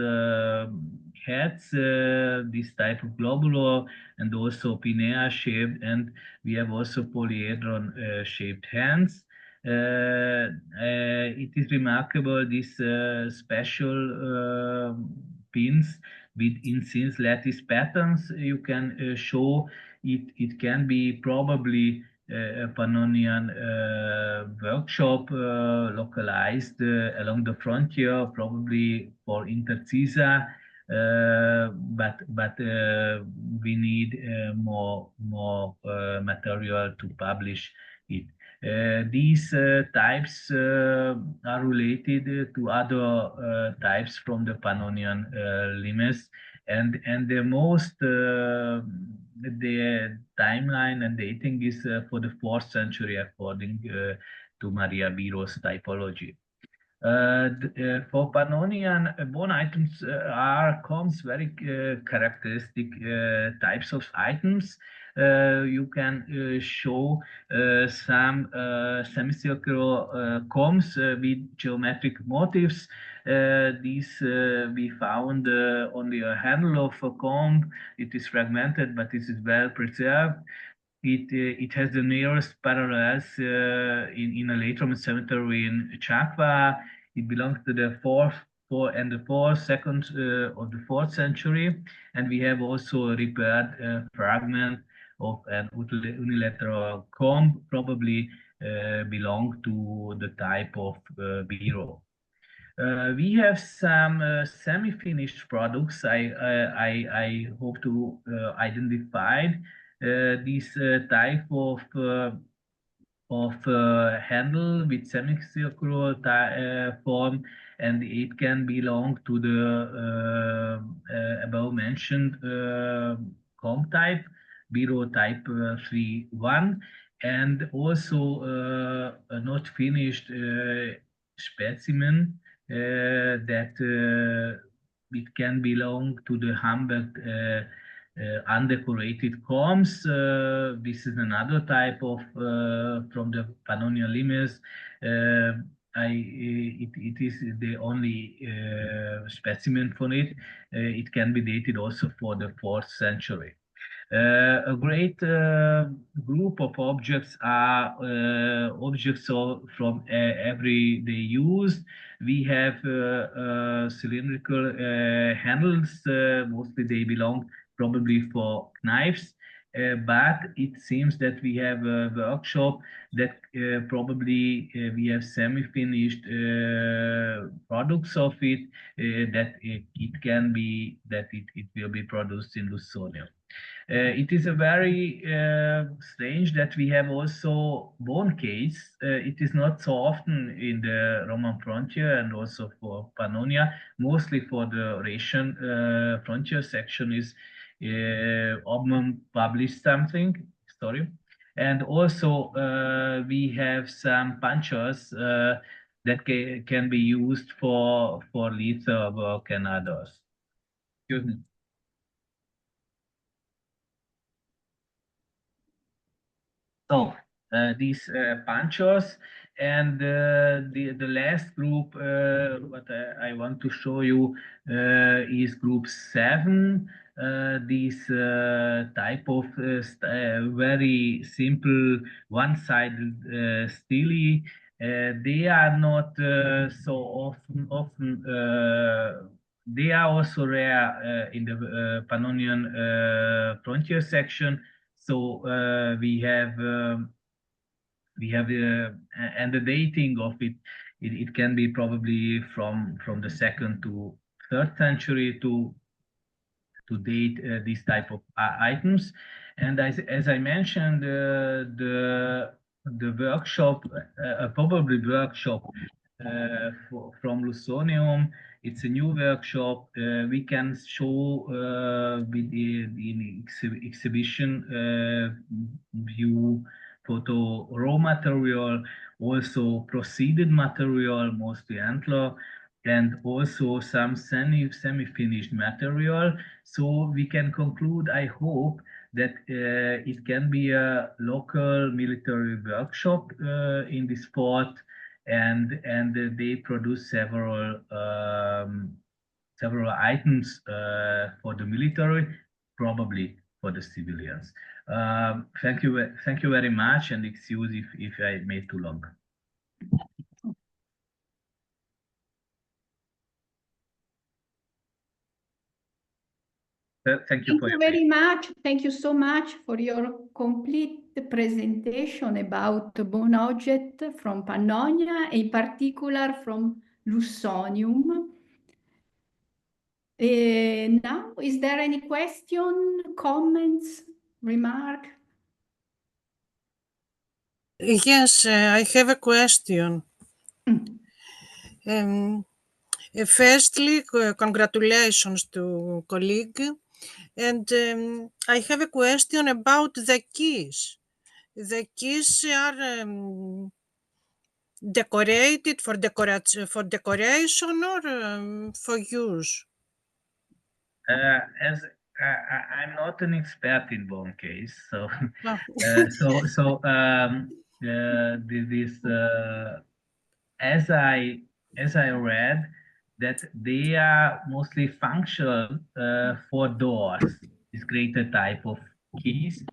heads, this type of globular and also pinea shaped, and we have also polyhedron shaped hands. It is remarkable this special pins with incised lattice patterns. You can show it can be probably a Pannonian workshop localized along the frontier, probably for Intercisa. But we need more material to publish it. These types are related to other types from the Pannonian limes, and the most the timeline and dating is for the 4th century according to Maria Biro's typology. For Pannonian bone items are comes very characteristic types of items. You can show some semicircular combs with geometric motifs. These we found on the handle of a comb. It is fragmented, but it is well preserved. It has the nearest parallels in a later cemetery in Chakwa. It belongs to the 2nd of the 4th century, and we have also a repaired fragment of an unilateral comb, probably belong to the type of Biro. We have some semi-finished products. I hope to identify this type of handle with semicircular form, and it can belong to the above mentioned comb type, Biro type 3-1, and also a not finished specimen that it can belong to the Hamburg undecorated combs. This is another type of from the Pannonian limes. It is the only specimen for it. It can be dated also for the 4th century. A great group of objects are objects from everyday use. We have cylindrical handles, mostly they belong probably for knives, but it seems that we have a workshop that probably we have semi-finished products of it, that it can be, that it will be produced in Lusonium. It is a very strange that we have also bone case. It is not so often in the Roman frontier and also for Pannonia. Mostly for the Rhaetian frontier section is Obman published something, story. And also we have some punchers that can be used for lethal work and others. Excuse me. So these punchers, and the last group what I want to show you is group 7. This type of very simple one-sided stele. They are not so often. They are also rare in the Pannonian frontier section. So we have and the dating of it can be probably from the 2nd to 3rd century to date these type of items. And as I mentioned, the workshop, probably workshop from Lusonium. It's a new workshop. We can show in exhibition view photo raw material, also proceeded material, mostly antler, and also some semi-finished material. So we can conclude, I hope, that it can be a local military workshop in this port, and they produce several items for the military, probably for the civilians. Thank you very much, and excuse if I made too long. Thank you very much. Thank you so much for your complete presentation about bone object from Pannonia, in particular from Lusonium. Now, is there any question, comments, remark? Yes, I have a question. Firstly, congratulations to colleague. And I have a question about the keys. The keys are decorated for decoration or for use? As I'm not an expert in bone case, so No. this as I read that they are mostly functional for doors. This greater type of keys.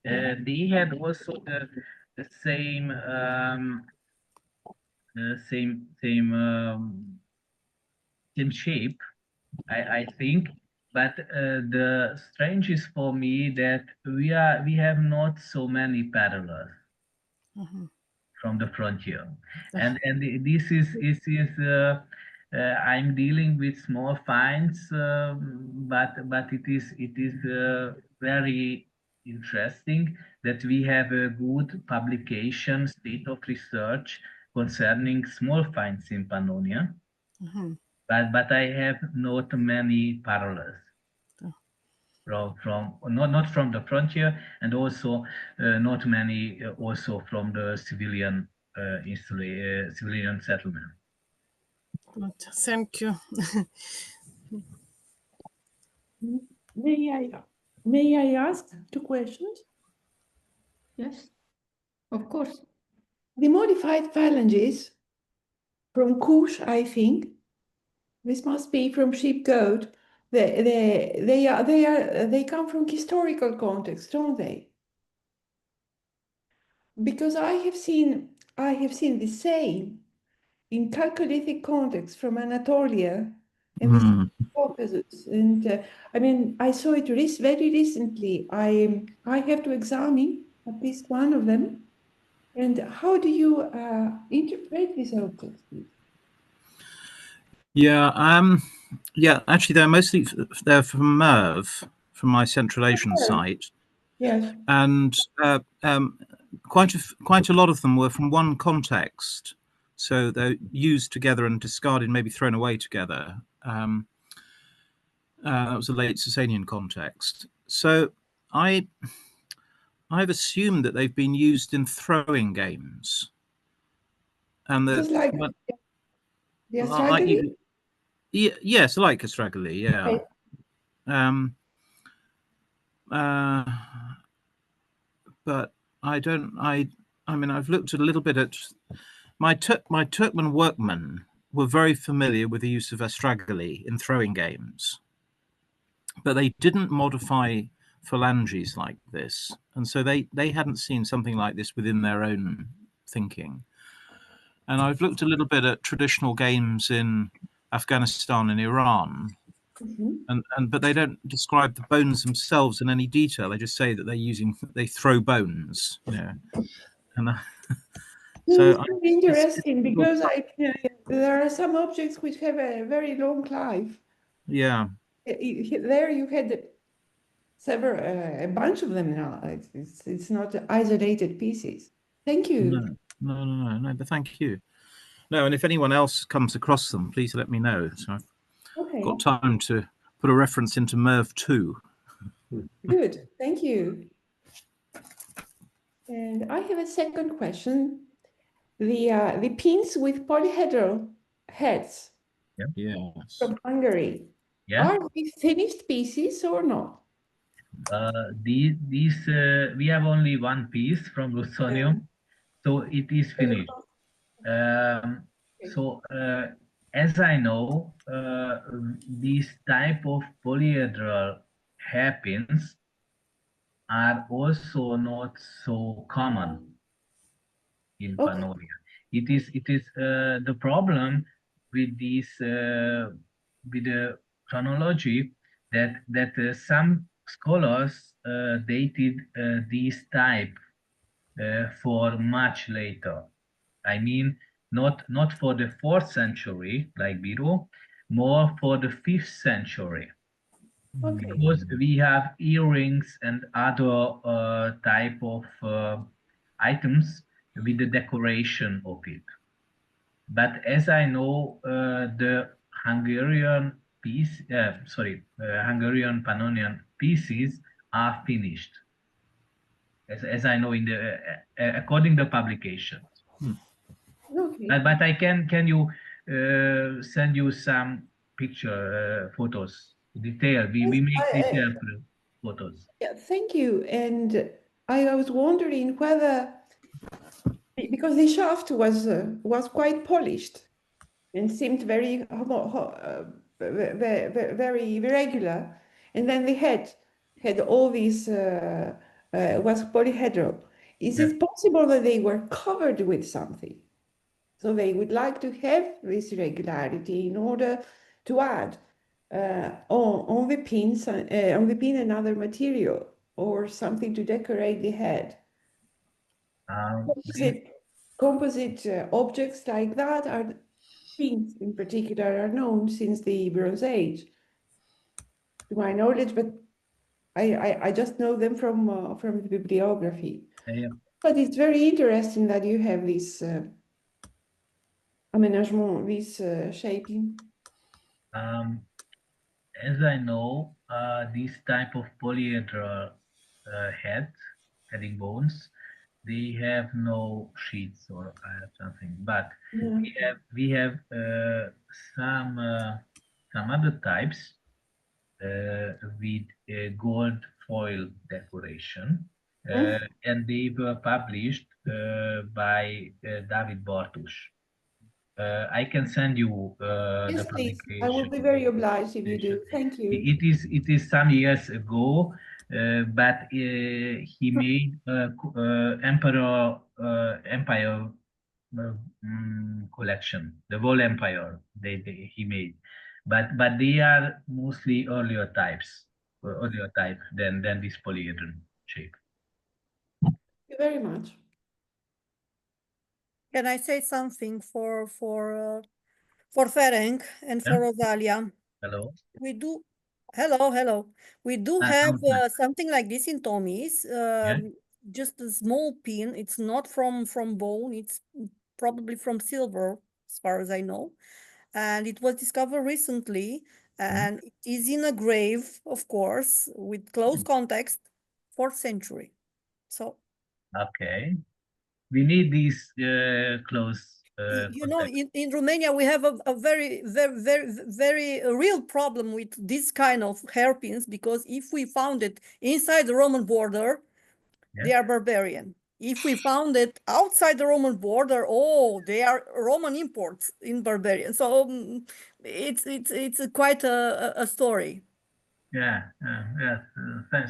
They had also the same same shape, I think. But the strange is for me that we have not so many parallels from the frontier, and this is I'm dealing with small finds, but it is very interesting that we have a good publication, state of research concerning small finds in Pannonia. But I have not many parallels from not from the frontier, and also not many also from the civilian civilian settlement. Thank you. May I ask 2 questions? Yes, of course. The modified phalanges from Kush, I think, this must be from sheep goat, they come from historical context, don't they? Because I have seen the same in Chalcolithic context from Anatolia and the Hmm. Caucasus. And I mean, I saw it very recently. I have to examine at least one of them. And how do you interpret these objects? Yeah, yeah. Actually, they're from Merv, from my Central Asian Yeah. site, Yes. and quite a lot of them were from one context, so they're used together and discarded, maybe thrown away together. That was a late Sasanian context. So I've assumed that they've been used in throwing games, and Just that like the astragali? yes, like astragali, yeah. Okay. Uh, but I don't. I mean, I've looked a little bit at my Turkmen workmen were very familiar with the use of astragali in throwing games, but they didn't modify phalanges like this, and so they hadn't seen something like this within their own thinking. And I've looked a little bit at traditional games in Afghanistan and Iran, but they don't describe the bones themselves in any detail. They just say that they throw bones, you know. And so It's very interesting because there are some objects which have a very long life. yeah. There you had several, a bunch of them now. It's not isolated pieces. Thank you. No. But thank you. No, and if anyone else comes across them, please let me know. So I've Okay, got time to put a reference into Merv 2. good. Thank you. And I have a second question. The pins with polyhedral heads Yes. from Hungary, are they finished pieces or not? These we have only one piece from Lusonium, so it is finished. So as I know, these type of polyhedral hairpins are also not so common in Pannonia. It is the problem with these with the chronology that some scholars dated these type for much later. I mean, not for the 4th century like Biro, more for the 5th century. Because we have earrings and other type of items with the decoration of it. But as I know, the Hungarian Hungarian Pannonian pieces are finished. As I know in the according to publications. But I can you send you some picture photos detail. We make detailed photos. Yeah, thank you. And I was wondering whether, because the shaft was quite polished and seemed very very regular, and then the head had all these was polyhedral. Is it possible that they were covered with something? So they would like to have this regularity in order to add on the pins on the pin another material or something to decorate the head. Composite objects like that are pins in particular are known since the Bronze Age, to my knowledge, but I just know them from the bibliography. But it's very interesting that you have this aménagement, this shaping. As I know, these type of polyhedral heading bones, they have no sheets or something. But we have some other types with gold foil decoration, and they were published by David Bartusz. I can send you Yes, the please. I will publication. be very obliged if you do. Thank you. It is some years ago, but he made empire collection, the whole empire he made, but they are mostly earlier type than this polyhedron shape. Thank you very much. Can I say something for Ferenc and for Rosalia? Hello. We do. Hello. We do have something like this in Tommy's. Just a small pin. It's not from bone. It's probably from silver, as far as I know. And it was discovered recently, and it is in a grave, of course, with close context, 4th century. So. Okay. We need these close. You know, in Romania, we have a very real problem with this kind of hairpins, because if we found it inside the Roman border, they are barbarian. If we found it outside the Roman border, oh, they are Roman imports in barbarian. So it's quite a story. Yeah.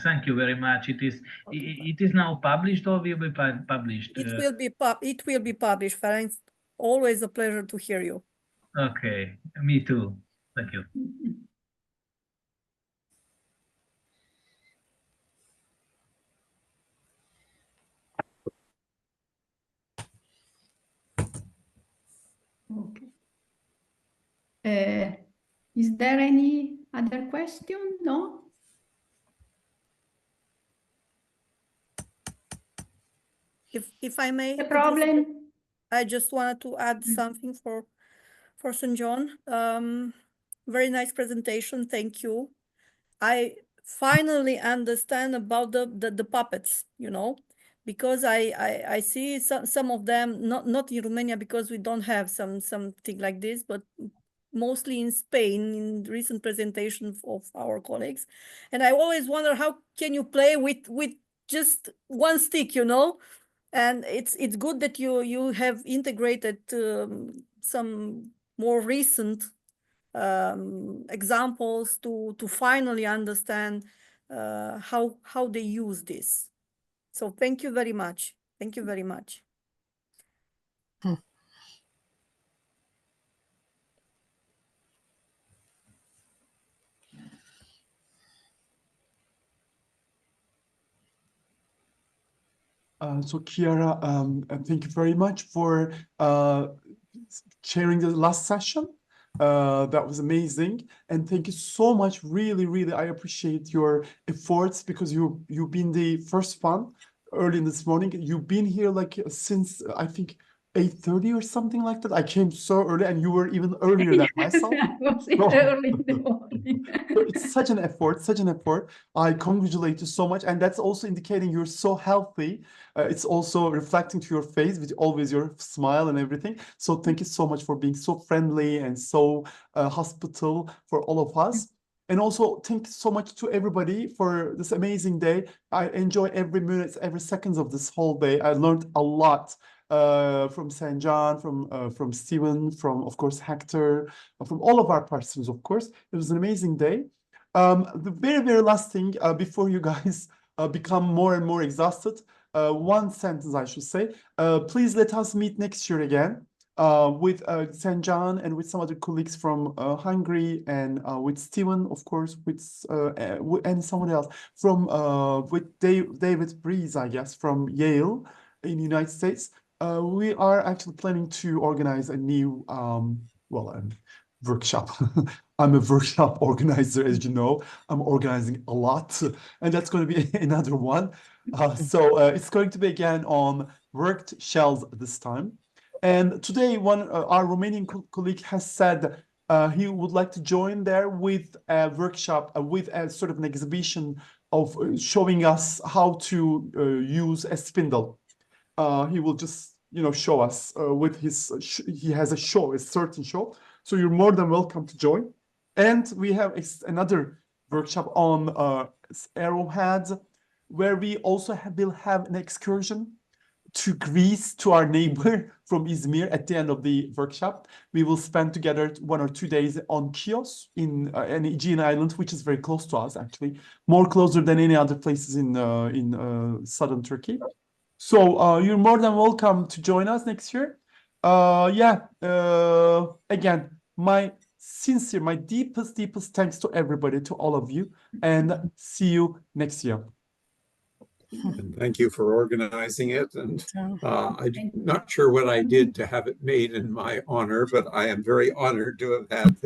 Thank you very much. It is now published, or will be published? It will be published, Ferenc. Always a pleasure to hear you. Okay, me too. Thank you. Okay. Is there any other question? No? If I may, The problem. I just wanted to add something for St. John. Very nice presentation. Thank you. I finally understand about the puppets, you know, because I see some of them, not in Romania, because we don't have something like this, but mostly in Spain in recent presentations of our colleagues. And I always wonder, how can you play with just one stick, you know? And it's good that you have integrated some more recent examples to finally understand how they use this. So thank you very much. Thank you very much. So Chiara, thank you very much for sharing the last session. That was amazing, and thank you so much. Really, I appreciate your efforts, because you've been the first one early in this morning. You've been here like since I think 8:30 or something like that. I came so early, and you were even earlier than myself. Early in the morning. So it's such an effort, I congratulate you so much, and that's also indicating you're so healthy. It's also reflecting to your face with always your smile and everything. So thank you so much for being so friendly and so hospitable for all of us. And also thank you so much to everybody for this amazing day. I enjoy every minute, every seconds of this whole day. I learned a lot from St. John, from Stephen, from, of course, Hector, from all of our persons, of course. It was an amazing day. The very last thing, before you guys become more and more exhausted, one sentence I should say. Please let us meet next year again with St. John and with some other colleagues from Hungary, and with Stephen, of course, and someone else from with David Breeze, I guess, from Yale in the United States. We are actually planning to organize a new workshop. I'm a workshop organizer, as you know. I'm organizing a lot, and that's going to be another one. So it's going to be again on worked shells this time. And today, our Romanian colleague has said he would like to join there with a workshop, with a sort of an exhibition of showing us how to use a spindle. He will just, show us with his. He has a certain show. So you're more than welcome to join. And we have another workshop on arrowheads, where we also will have an excursion to Greece, to our neighbor from Izmir at the end of the workshop. We will spend together 1 or 2 days on Chios in an Aegean island, which is very close to us, actually, more closer than any other places in southern Turkey. So you're more than welcome to join us next year. Again, my deepest thanks to everybody, to all of you, and see you next year. And thank you for organizing it. And I'm not sure what I did to have it made in my honor, but I am very honored to have had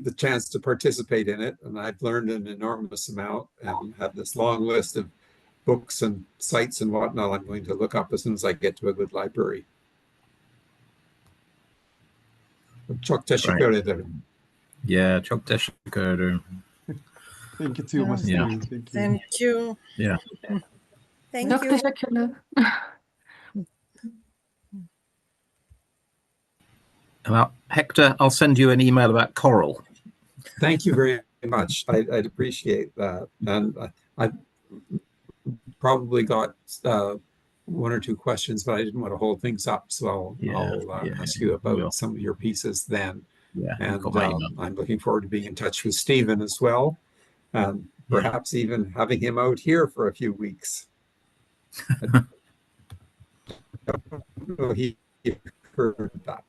the chance to participate in it. And I've learned an enormous amount and have this long list of books and sites and whatnot I'm going to look up as soon as I get to a good library. Çok teşekkür ederim. Yeah, çok teşekkür ederim. Thank you too much. Yeah. Thank you. Yeah. Thank Çok you. teşekkürler. Well, Hector, I'll send you an email about coral. Thank you very much. I'd appreciate that. And I've probably got 1 or 2 questions, but I didn't want to hold things up. So I'll ask you about some of your pieces then. Yeah, and I'm looking forward to being in touch with Stephen as well. And perhaps even having him out here for a few weeks. I don't know if he heard that.